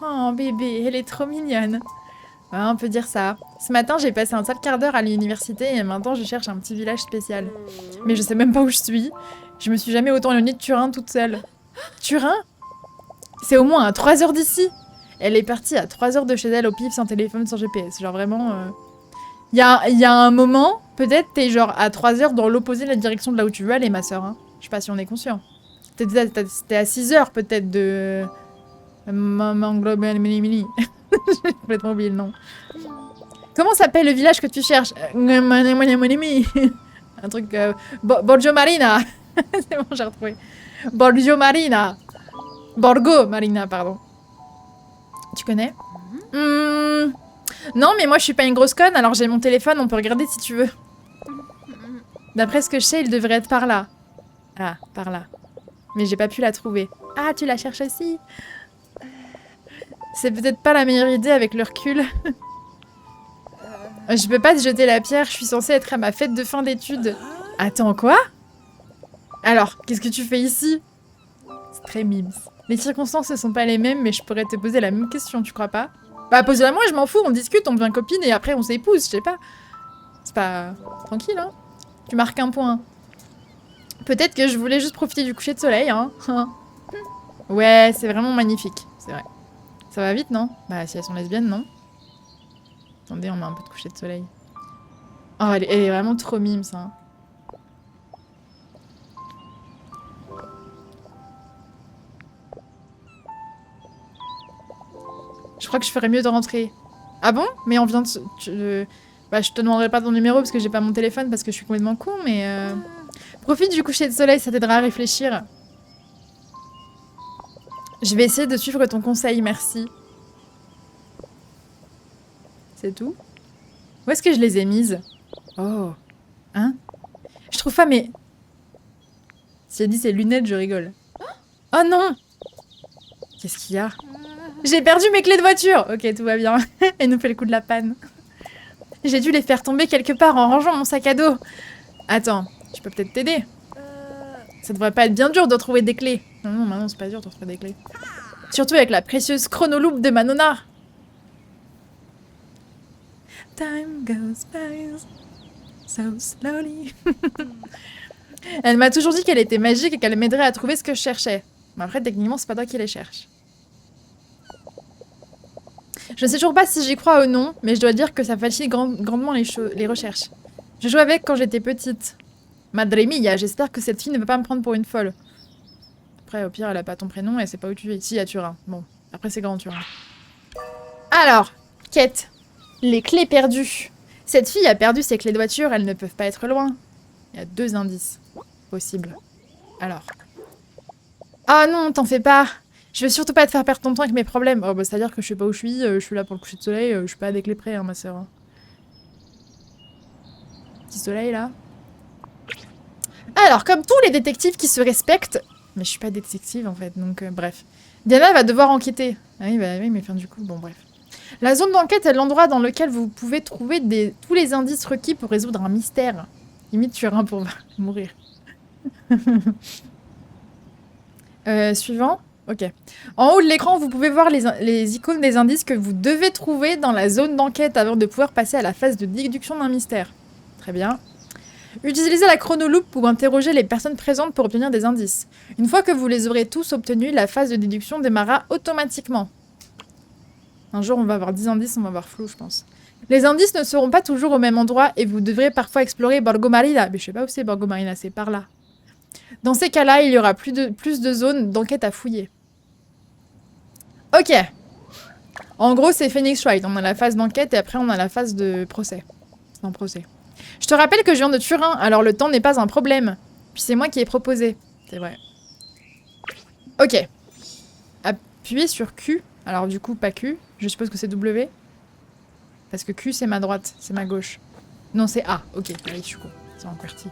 Oh, bébé, elle est trop mignonne. Ouais, on peut dire ça. Ce matin, j'ai passé un sale quart d'heure à l'université et maintenant, je cherche un petit village spécial. Mais je sais même pas où je suis. Je me suis jamais autant éloignée de Turin toute seule. Turin? C'est au moins à 3 heures d'ici. Elle est partie à 3 heures de chez elle au pif sans téléphone, sans GPS. Genre vraiment... Il y a un moment, peut-être t'es genre à 3 heures dans l'opposé de la direction de là où tu veux aller, ma soeur. Hein. Je sais pas si on est conscient. T'es à 6 heures peut-être de... Mini. J'ai complètement oublié le nom. Comment s'appelle le village que tu cherches? Un truc... Borgio Marina. C'est bon, j'ai retrouvé. Borgio Marina. Borgo Marina, pardon. Tu connais? Non, mais moi je suis pas une grosse conne, alors j'ai mon téléphone, on peut regarder si tu veux. D'après ce que je sais, il devrait être par là. Ah, par là. Mais j'ai pas pu la trouver. Ah, tu la cherches aussi? C'est peut-être pas la meilleure idée avec le recul. Je peux pas te jeter la pierre, je suis censée être à ma fête de fin d'études. Attends, quoi? Alors, qu'est-ce que tu fais ici? C'est très mimes. Les circonstances ne sont pas les mêmes, mais je pourrais te poser la même question, tu crois pas? Bah, pose-la moi, je m'en fous, on discute, on devient copine et après on s'épouse, je sais pas. C'est pas... tranquille, hein? Tu marques un point. Peut-être que je voulais juste profiter du coucher de soleil, hein? Ouais, c'est vraiment magnifique, c'est vrai. Ça va vite, non? Bah, si elles sont lesbiennes, non? Attendez, on met un peu de coucher de soleil. Oh, elle est vraiment trop mime, ça. Hein. Je crois que je ferais mieux de rentrer. Ah bon? Mais on vient de... Bah, je te demanderai pas ton numéro parce que j'ai pas mon téléphone parce que je suis complètement con, mais... Profite du coucher de soleil, ça t'aidera à réfléchir. Je vais essayer de suivre ton conseil, merci. C'est tout? Où est-ce que je les ai mises? Oh. Hein? Je trouve pas mes... Si elle dit ses lunettes, je rigole. Oh non! Qu'est-ce qu'il y a? J'ai perdu mes clés de voiture! Ok, tout va bien. Elle nous fait le coup de la panne. J'ai dû les faire tomber quelque part en rangeant mon sac à dos. Attends, je peux peut-être t'aider. Ça devrait pas être bien dur de trouver des clés. Non, non, c'est pas dur de trouver des clés. Surtout avec la précieuse chronoloupe de Manona. Time goes by so slowly. Elle m'a toujours dit qu'elle était magique et qu'elle m'aiderait à trouver ce que je cherchais. Mais après, techniquement, c'est pas toi qui les cherche. Je ne sais toujours pas si j'y crois ou non, mais je dois dire que ça facilite grandement les recherches. Je jouais avec quand j'étais petite. Madre mia, j'espère que cette fille ne va pas me prendre pour une folle. Après, au pire, elle a pas ton prénom et elle sait pas où tu es. Ici, à Turin. Bon, après, c'est grand Turin. Alors, quête. Les clés perdues. Cette fille a perdu ses clés de voiture, elles ne peuvent pas être loin. Il y a 2 indices possibles. Alors. Ah non, t'en fais pas. Je veux surtout pas te faire perdre ton temps avec mes problèmes. Oh, bah, c'est-à-dire que je sais pas où je suis là pour le coucher de soleil, je suis pas avec les prêts, hein, ma sœur. Petit soleil, là. Alors, comme tous les détectives qui se respectent... Mais je suis pas détective, en fait, donc bref. Diana va devoir enquêter. Ah oui, bah oui, mais fin du coup, bon, bref. La zone d'enquête est l'endroit dans lequel vous pouvez trouver tous les indices requis pour résoudre un mystère. Limite, tu iras pour mourir. Suivant. Ok. En haut de l'écran, vous pouvez voir les icônes des indices que vous devez trouver dans la zone d'enquête avant de pouvoir passer à la phase de déduction d'un mystère. Très bien. Utilisez la chronoloupe pour interroger les personnes présentes pour obtenir des indices. Une fois que vous les aurez tous obtenus, la phase de déduction démarrera automatiquement. Un jour, on va avoir 10 indices, on va avoir flou, je pense. Les indices ne seront pas toujours au même endroit et vous devrez parfois explorer Borgo Marina. Mais je sais pas où c'est Borgo Marina, c'est par là. Dans ces cas-là, il y aura plus de zones d'enquête à fouiller. Ok. En gros, c'est Phoenix Wright. On a la phase d'enquête et après, on a la phase de procès. Non, procès. Je te rappelle que je viens de Turin, alors le temps n'est pas un problème. Puis c'est moi qui ai proposé. C'est vrai. Ok. Appuyez sur Q. Alors du coup, pas Q. Je suppose que c'est W. Parce que Q, c'est ma droite. C'est ma gauche. Non, c'est A. Ok. Ah oui, je suis con. C'est en QWERTY.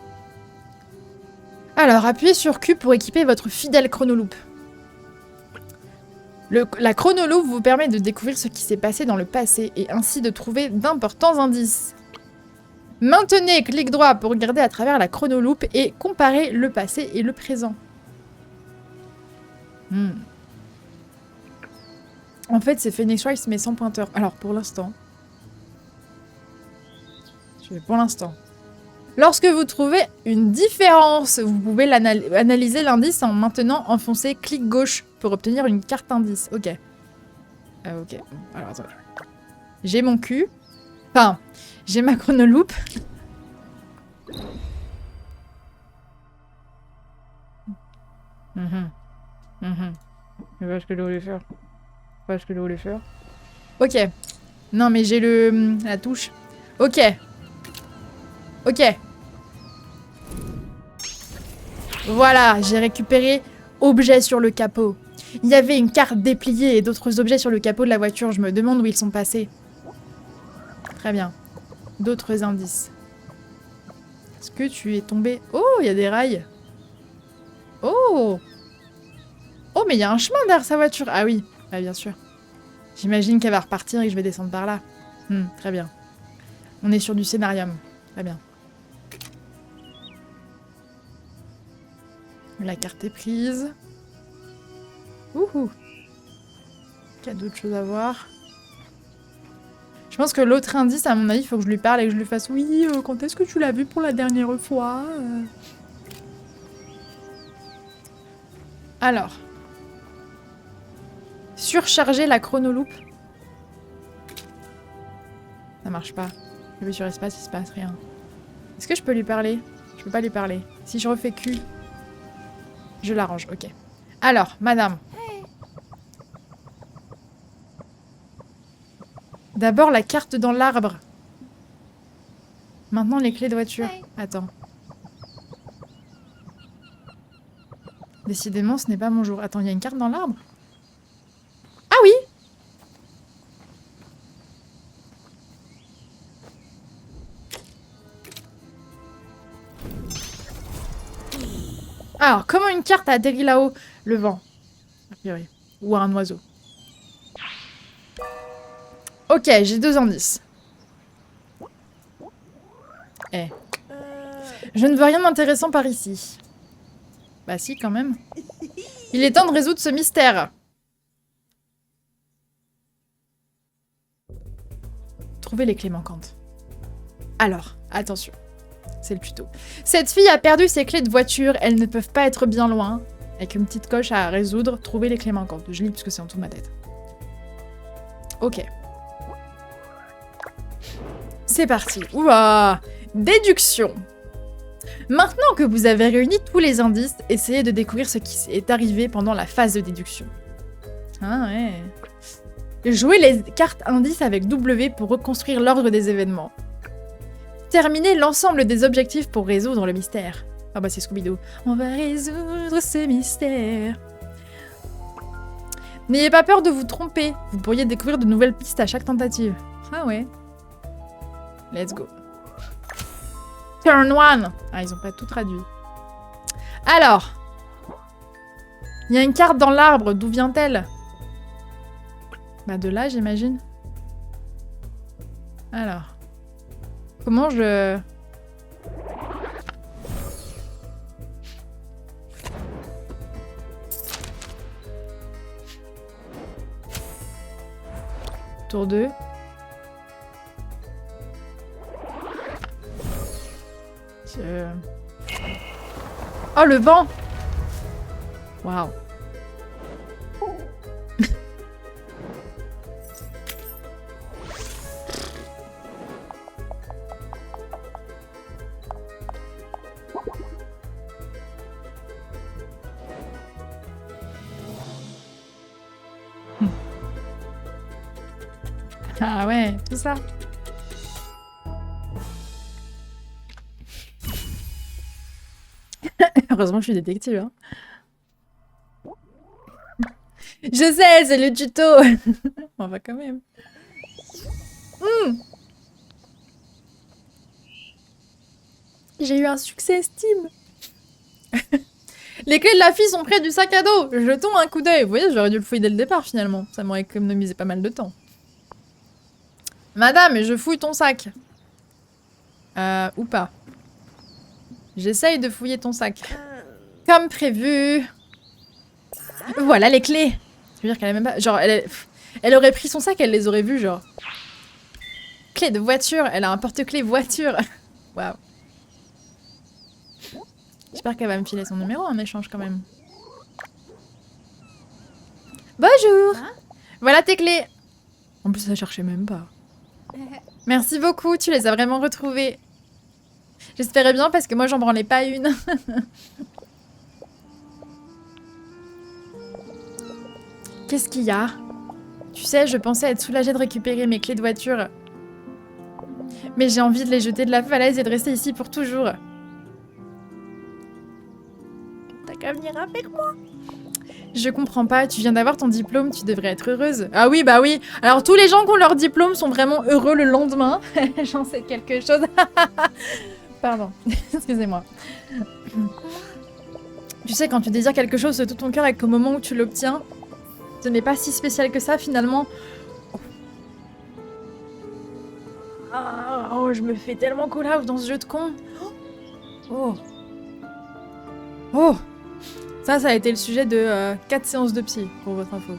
Alors, appuyez sur Q pour équiper votre fidèle chronoloupe. La chronoloupe vous permet de découvrir ce qui s'est passé dans le passé et ainsi de trouver d'importants indices. Maintenez clic droit pour regarder à travers la chronoloupe et comparer le passé et le présent. En fait, c'est Phoenix Wright mais sans pointeur. Alors, pour l'instant... Je vais pour l'instant. Lorsque vous trouvez une différence, vous pouvez analyser l'indice en maintenant enfoncer clic gauche pour obtenir une carte indice. Ok. Ok. Alors, attendez. J'ai mon cul. Enfin, j'ai ma chronoloupe. Je vois ce que je voulais faire. Je vois ce que je voulais faire. Ok. Non, mais j'ai la touche. Ok. Ok. Voilà, j'ai récupéré objet sur le capot. Il y avait une carte dépliée et d'autres objets sur le capot de la voiture. Je me demande où ils sont passés. Très bien. D'autres indices. Est-ce que tu es tombé... Oh, il y a des rails. Oh. Oh, mais il y a un chemin derrière sa voiture. Ah oui, bah, bien sûr. J'imagine qu'elle va repartir et que je vais descendre par là. Très bien. On est sur du scénarium. Très bien. La carte est prise. Ouhou. Il y a d'autres choses à voir. Je pense que l'autre indice, à mon avis, il faut que je lui parle et que je lui fasse « Oui, quand est-ce que tu l'as vu pour la dernière fois ?» Alors. Surcharger la chronoloupe. Ça marche pas. Je vais sur espace, il se passe rien. Est-ce que je peux lui parler? Je peux pas lui parler. Si je refais Q, je l'arrange. Ok. Alors, madame. D'abord la carte dans l'arbre. Maintenant les clés de voiture. Attends. Décidément, ce n'est pas mon jour. Attends, il y a une carte dans l'arbre? Ah oui! Alors, comment une carte a atterri là-haut? Le vent. A priori. Ou un oiseau. Ok, j'ai 2 indices. Eh. Je ne veux rien d'intéressant par ici. Bah si, quand même. Il est temps de résoudre ce mystère. Trouver les clés manquantes. Alors, attention. C'est le tuto. Cette fille a perdu ses clés de voiture. Elles ne peuvent pas être bien loin. Avec une petite coche à résoudre. Trouver les clés manquantes. Je lis parce que c'est en dessous de ma tête. Ok. C'est parti. Ouah. Déduction. Maintenant que vous avez réuni tous les indices, essayez de découvrir ce qui est arrivé pendant la phase de déduction. Ah ouais. Jouez les cartes indices avec W pour reconstruire l'ordre des événements. Terminez l'ensemble des objectifs pour résoudre le mystère. Ah bah c'est Scooby-Doo. On va résoudre ce mystère. N'ayez pas peur de vous tromper. Vous pourriez découvrir de nouvelles pistes à chaque tentative. Ah ouais. Let's go. Turn 1. Ah, ils ont pas tout traduit. Alors. Il y a une carte dans l'arbre. D'où vient-elle? Bah de là, j'imagine. Alors. Comment je... Tour 2. Oh, le vent! Waouh! Ah ouais, tout ça. Heureusement que je suis détective. Hein. Je sais, c'est le tuto. On va quand même. J'ai eu un succès Steam. Les clés de la fille sont près du sac à dos. Jetons un coup d'œil. Vous voyez, j'aurais dû le fouiller dès le départ finalement. Ça m'aurait économisé pas mal de temps. Madame, je fouille ton sac. Ou pas. J'essaye de fouiller ton sac. Comme prévu. Voilà les clés. Ça veut dire qu'elle a même pas... Genre, elle aurait pris son sac, elle les aurait vues, genre. Clé de voiture. Elle a un porte-clés voiture. Waouh. J'espère qu'elle va me filer son numéro en échange quand même. Bonjour. Hein? Voilà tes clés. En plus, ça cherchait même pas. Merci beaucoup, tu les as vraiment retrouvées. J'espérais bien parce que moi j'en branlais pas une. Qu'est-ce qu'il y a? Tu sais, je pensais être soulagée de récupérer mes clés de voiture. Mais j'ai envie de les jeter de la falaise et de rester ici pour toujours. T'as qu'à venir avec moi. Je comprends pas, tu viens d'avoir ton diplôme, tu devrais être heureuse. Ah oui, bah oui. Alors tous les gens qui ont leur diplôme sont vraiment heureux le lendemain. J'en sais quelque chose. Pardon, excusez-moi. Tu sais, quand tu désires quelque chose de tout ton cœur et qu'au moment où tu l'obtiens, ce n'est pas si spécial que ça finalement. Oh, je me fais tellement call out dans ce jeu de con. Oh. Oh. Ça a été le sujet de 4 séances de psy, pour votre info.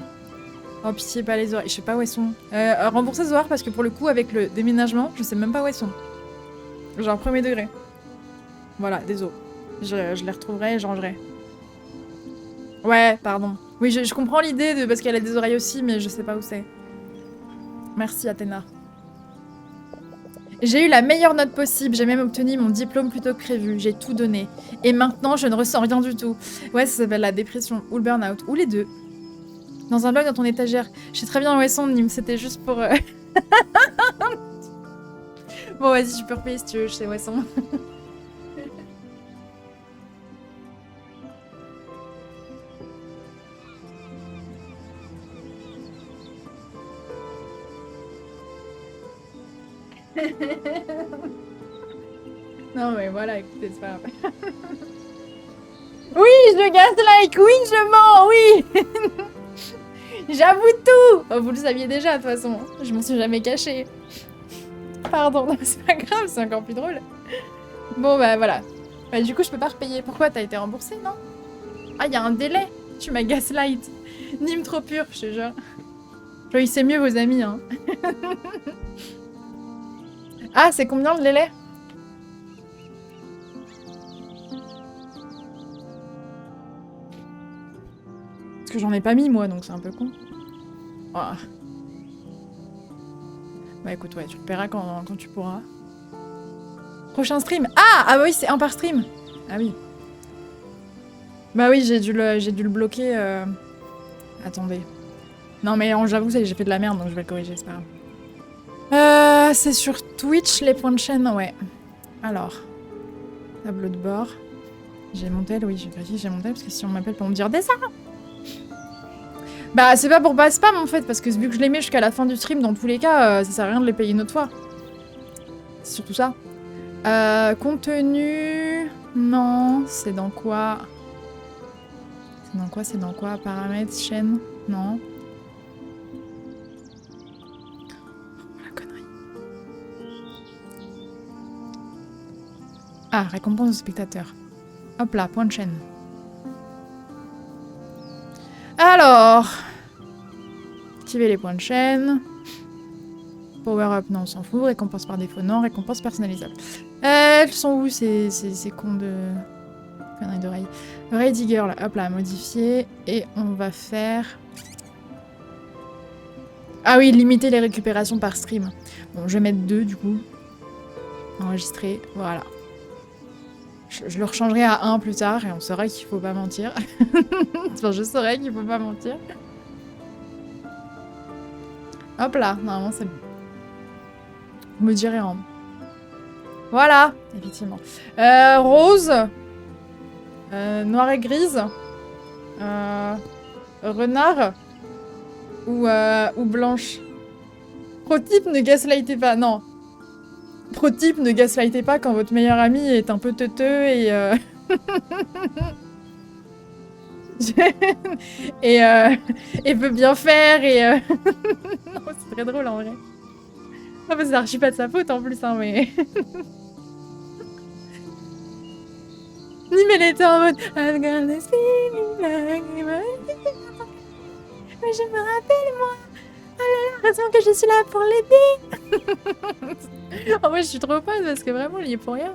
Oh, pitié, pas les oreilles. Je sais pas où elles sont. Remboursez ce soir parce que pour le coup, avec le déménagement, je sais même pas où elles sont. Genre premier degré. Voilà, désolé. Je les retrouverai et je rangerai. Ouais, pardon. Oui, je comprends l'idée de parce qu'elle a des oreilles aussi, mais je sais pas où c'est. Merci, Athéna. J'ai eu la meilleure note possible, j'ai même obtenu mon diplôme plus tôt que prévu, j'ai tout donné. Et maintenant, je ne ressens rien du tout. Ouais, ça s'appelle la dépression ou le burn-out, ou les deux. Dans un blog dans ton étagère. Je sais très bien où elles sont, Nîmes, c'était juste pour... Bon, vas-y, tu peux repayer si tu veux, je sais où elles sont. Non mais voilà, écoutez, c'est pas grave. Oui, je gaslight, oui, je mens, oui. J'avoue tout. Oh, vous le saviez déjà, de toute façon. Je m'en suis jamais cachée. Pardon, c'est pas grave, c'est encore plus drôle. Bon, bah voilà. Bah du coup, je peux pas repayer. Pourquoi? T'as été remboursé, non? Ah, il y a un délai. Tu m'as gaslight. Nîmes trop pur, je te jure. Choisissez mieux vos amis, hein. Ah, c'est combien le délai? Parce que j'en ai pas mis, moi, donc c'est un peu con. Oh. Bah écoute, ouais, tu le paieras quand tu pourras. Prochain stream. Ah bah oui, c'est un par stream. Ah oui. Bah oui, j'ai dû le bloquer. Attendez. Non mais j'avoue, j'ai fait de la merde, donc je vais le corriger, c'est pas grave. C'est sur Twitch, les points de chaîne, ouais. Alors. Tableau de bord. J'ai mon tel, oui, j'ai vérifié que j'ai mon tel, parce que si on m'appelle pour me dire des ça. Bah c'est pas pour pas spam en fait, parce que vu que je les mets jusqu'à la fin du stream, dans tous les cas, ça sert à rien de les payer une autre fois. C'est surtout ça. Contenu... Non, c'est dans quoi? C'est dans quoi? Paramètres, chaîne? Non. Oh, la connerie. Ah, récompense de spectateur. Hop là, point de chaîne. Alors... Activer les points de chaîne. Power up, non, on s'en fout. Récompense par défaut, non. Récompense personnalisable. Elles sont où ces cons de... Conneries d'oreille. Oreille digger, là. Hop là, modifier. Et on va faire... Ah oui, limiter les récupérations par stream. Bon, je vais mettre 2 du coup. Enregistrer, voilà. Je le rechangerai à 1 plus tard et on saura qu'il faut pas mentir. Enfin, je saurai qu'il faut pas mentir. Hop là, normalement c'est bon. Vous me direz en... Voilà, effectivement. Rose. Noir et grise. Renard. Ou blanche. Pro-type, ne gaslightez pas. Non. Pro-type, ne gaslightez pas quand votre meilleur ami est un peu teuteux et... et peut bien faire et... Non, c'est très drôle en vrai. Non, parce que ça archi pas de sa faute en plus, hein, mais... Mais elle était en mode... I'm gonna see me like mais je me rappelle, moi. Oh là là, raison que je suis là pour l'aider. Oh, moi, je suis trop fan parce que vraiment, il y est pour rien.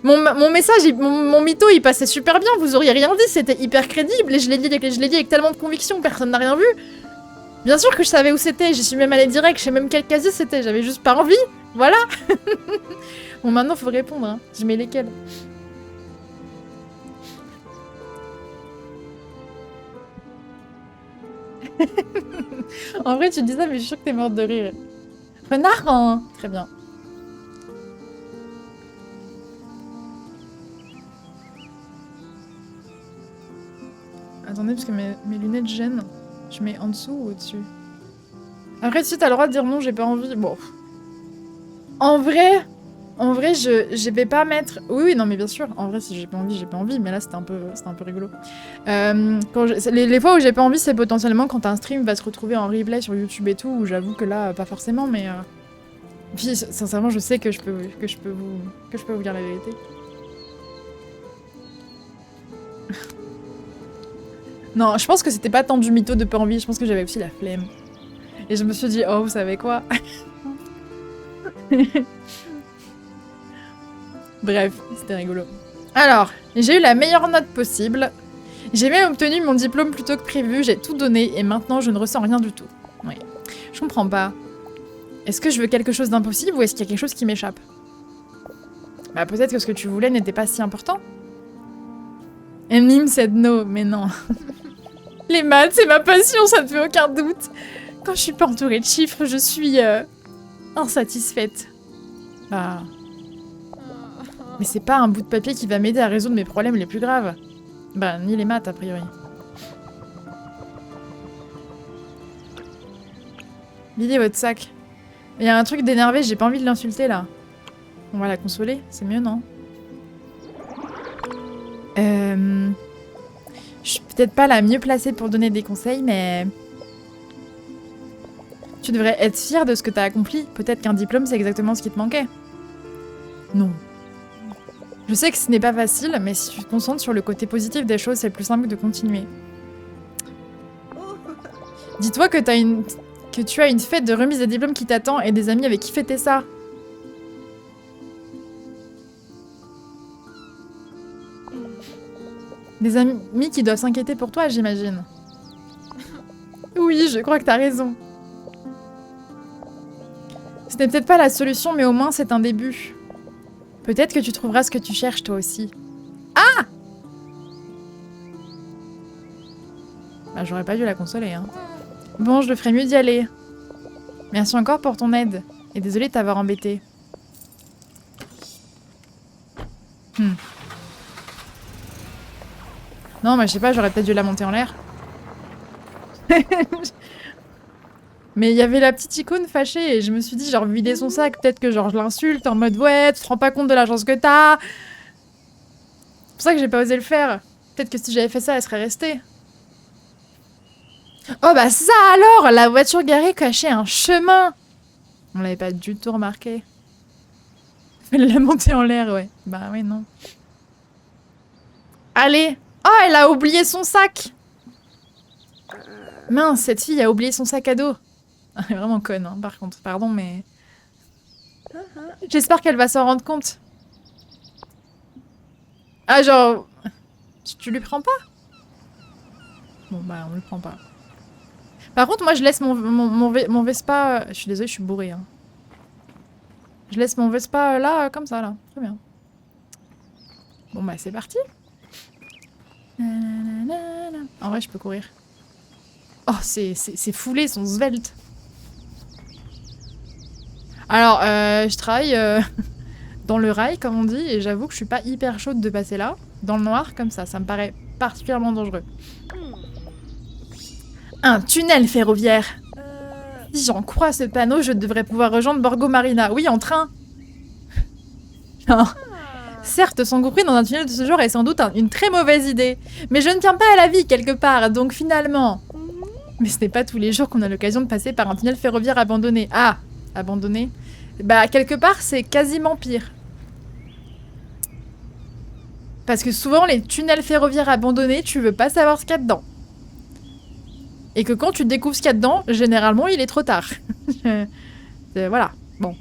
Mon message, mon mytho, il passait super bien. Vous auriez rien dit, c'était hyper crédible. Et je l'ai dit avec tellement de conviction, personne n'a rien vu. Bien sûr que je savais où c'était. J'y suis même allée direct. Je sais même quel casier c'était. J'avais juste pas envie. Voilà. Bon, maintenant, faut répondre. Hein. Je mets lesquels. En vrai, tu dis ça, mais je suis sûre que t'es morte de rire. Renard, hein. Très bien. Attendez, parce que mes lunettes gênent. Je mets en dessous ou au-dessus? Après, si t'as le droit de dire non, j'ai pas envie. Bon. En vrai, je vais pas mettre... Oui, non, mais bien sûr. En vrai, si j'ai pas envie, j'ai pas envie. Mais là, c'était un peu rigolo. Les fois où j'ai pas envie, c'est potentiellement quand un stream va se retrouver en replay sur YouTube et tout, où j'avoue que là, pas forcément, mais... Puis, sincèrement, je sais que je peux vous dire la vérité. Non, je pense que c'était pas tant du mytho de pas envie, je pense que j'avais aussi la flemme. Et je me suis dit, oh, vous savez quoi? Bref, c'était rigolo. Alors, j'ai eu la meilleure note possible. J'ai même obtenu mon diplôme plus tôt que prévu, j'ai tout donné et maintenant je ne ressens rien du tout. Oui. Je comprends pas. Est-ce que je veux quelque chose d'impossible ou est-ce qu'il y a quelque chose qui m'échappe? Bah peut-être que ce que tu voulais n'était pas si important. Enim said no, mais non. Les maths, c'est ma passion, ça ne fait aucun doute. Quand je suis pas entourée de chiffres, je suis insatisfaite. Bah... Mais c'est pas un bout de papier qui va m'aider à résoudre mes problèmes les plus graves. Bah, ni les maths, a priori. Videz votre sac. Il y a un truc d'énervé, j'ai pas envie de l'insulter, là. On va la consoler, c'est mieux, non? Je suis peut-être pas la mieux placée pour donner des conseils, mais... Tu devrais être fière de ce que t'as accompli. Peut-être qu'un diplôme, c'est exactement ce qui te manquait. Non. Je sais que ce n'est pas facile, mais si tu te concentres sur le côté positif des choses, c'est plus simple de continuer. Dis-toi que tu as une fête de remise des diplômes qui t'attend et des amis avec qui fêter ça. Des amis qui doivent s'inquiéter pour toi, j'imagine. Oui, je crois que t'as raison. Ce n'est peut-être pas la solution, mais au moins c'est un début. Peut-être que tu trouveras ce que tu cherches toi aussi. Ah! Bah j'aurais pas dû la consoler, hein. Bon, je le ferais mieux d'y aller. Merci encore pour ton aide. Et désolée de t'avoir embêté. Non, mais je sais pas, j'aurais peut-être dû la monter en l'air. Mais il y avait la petite icône fâchée et je me suis dit, genre, vider son sac, peut-être que genre je l'insulte en mode ouais, tu te rends pas compte de la chance que t'as. C'est pour ça que j'ai pas osé le faire. Peut-être que si j'avais fait ça, elle serait restée. Oh bah ça alors, la voiture garée cachait un chemin. On l'avait pas du tout remarqué. Elle l'a montée en l'air, ouais. Bah oui, non. Allez. Oh, elle a oublié son sac. Mince, cette fille a oublié son sac à dos. Elle est vraiment conne, hein, par contre. Pardon, mais... J'espère qu'elle va s'en rendre compte. Ah, genre... Tu lui prends pas? Bon, bah, on le prend pas. Par contre, moi, je laisse mon Vespa... Je suis désolée, je suis bourrée. Hein. Je laisse mon Vespa là, comme ça, là. Très bien. Bon, bah, c'est parti. En vrai, je peux courir. Oh, c'est foulé, son svelte. Alors, je travaille dans le rail, comme on dit, et j'avoue que je suis pas hyper chaude de passer là, dans le noir, comme ça. Ça me paraît particulièrement dangereux. Un tunnel ferroviaire. Si j'en crois ce panneau, je devrais pouvoir rejoindre Borgo Marina. Oui, en train. Non. Certes, s'engouffrer dans un tunnel de ce genre est sans doute une très mauvaise idée. Mais je ne tiens pas à la vie quelque part, donc finalement... Mais ce n'est pas tous les jours qu'on a l'occasion de passer par un tunnel ferroviaire abandonné. Ah, abandonné? Bah, quelque part, c'est quasiment pire. Parce que souvent, les tunnels ferroviaires abandonnés, tu veux pas savoir ce qu'il y a dedans. Et que quand tu découvres ce qu'il y a dedans, généralement, il est trop tard. Voilà, bon.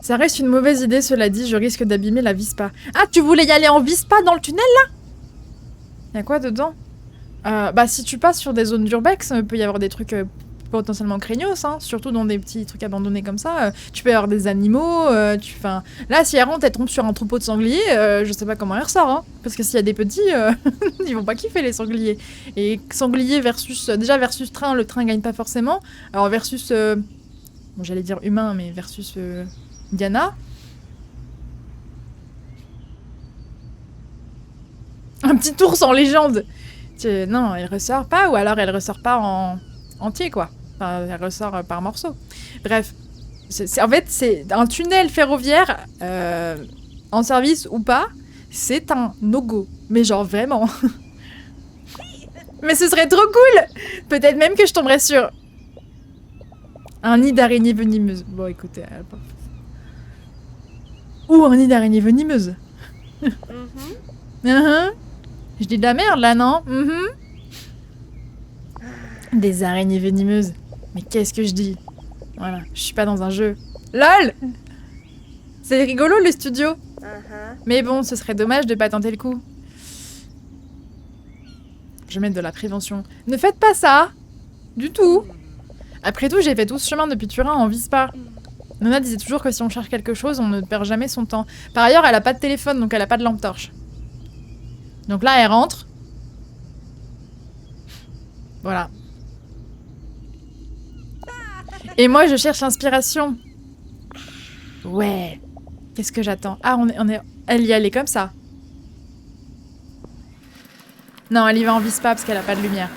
Ça reste une mauvaise idée, cela dit, je risque d'abîmer la Vispa. Ah, tu voulais y aller en Vispa dans le tunnel, là? Y'a quoi dedans? Bah, si tu passes sur des zones d'urbex, il peut y avoir des trucs potentiellement craignos, hein, surtout dans des petits trucs abandonnés comme ça. Tu peux y avoir des animaux, Enfin, là, si elle rentre, elle tombe sur un troupeau de sangliers, je sais pas comment elle ressort, hein, parce que s'il y a des petits, ils vont pas kiffer les sangliers. Et sanglier versus... déjà, versus train, le train gagne pas forcément. Alors, versus... bon, j'allais dire humain, mais versus Diana... Un petit ours en légende. Non, elle ressort pas, ou alors elle ressort pas en entier, quoi. Enfin, elle ressort par morceaux. Bref, en fait, c'est un tunnel ferroviaire, en service ou pas, c'est un no-go. Mais genre, vraiment. Mais ce serait trop cool. Peut-être même que je tomberais sur un nid d'araignée venimeuse. Bon, écoutez... Ou un nid d'araignée venimeuse. Je dis de la merde, là, non? Des araignées venimeuses. Mais qu'est-ce que je dis? Voilà, je suis pas dans un jeu. LOL! C'est rigolo, le studio. Mais bon, ce serait dommage de pas tenter le coup. Je vais mettre de la prévention. Ne faites pas ça! Du tout! Après tout, j'ai fait tout ce chemin depuis Turin en Vispa. Nona disait toujours que si on cherche quelque chose, on ne perd jamais son temps. Par ailleurs, elle a pas de téléphone, donc elle a pas de lampe torche. Donc là, elle rentre. Voilà. Et moi, je cherche l'inspiration. Ouais. Qu'est-ce que j'attends? Ah, elle y allait comme ça. Non, elle y va en Vispa parce qu'elle a pas de lumière.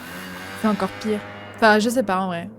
C'est encore pire. Enfin, je sais pas, en vrai.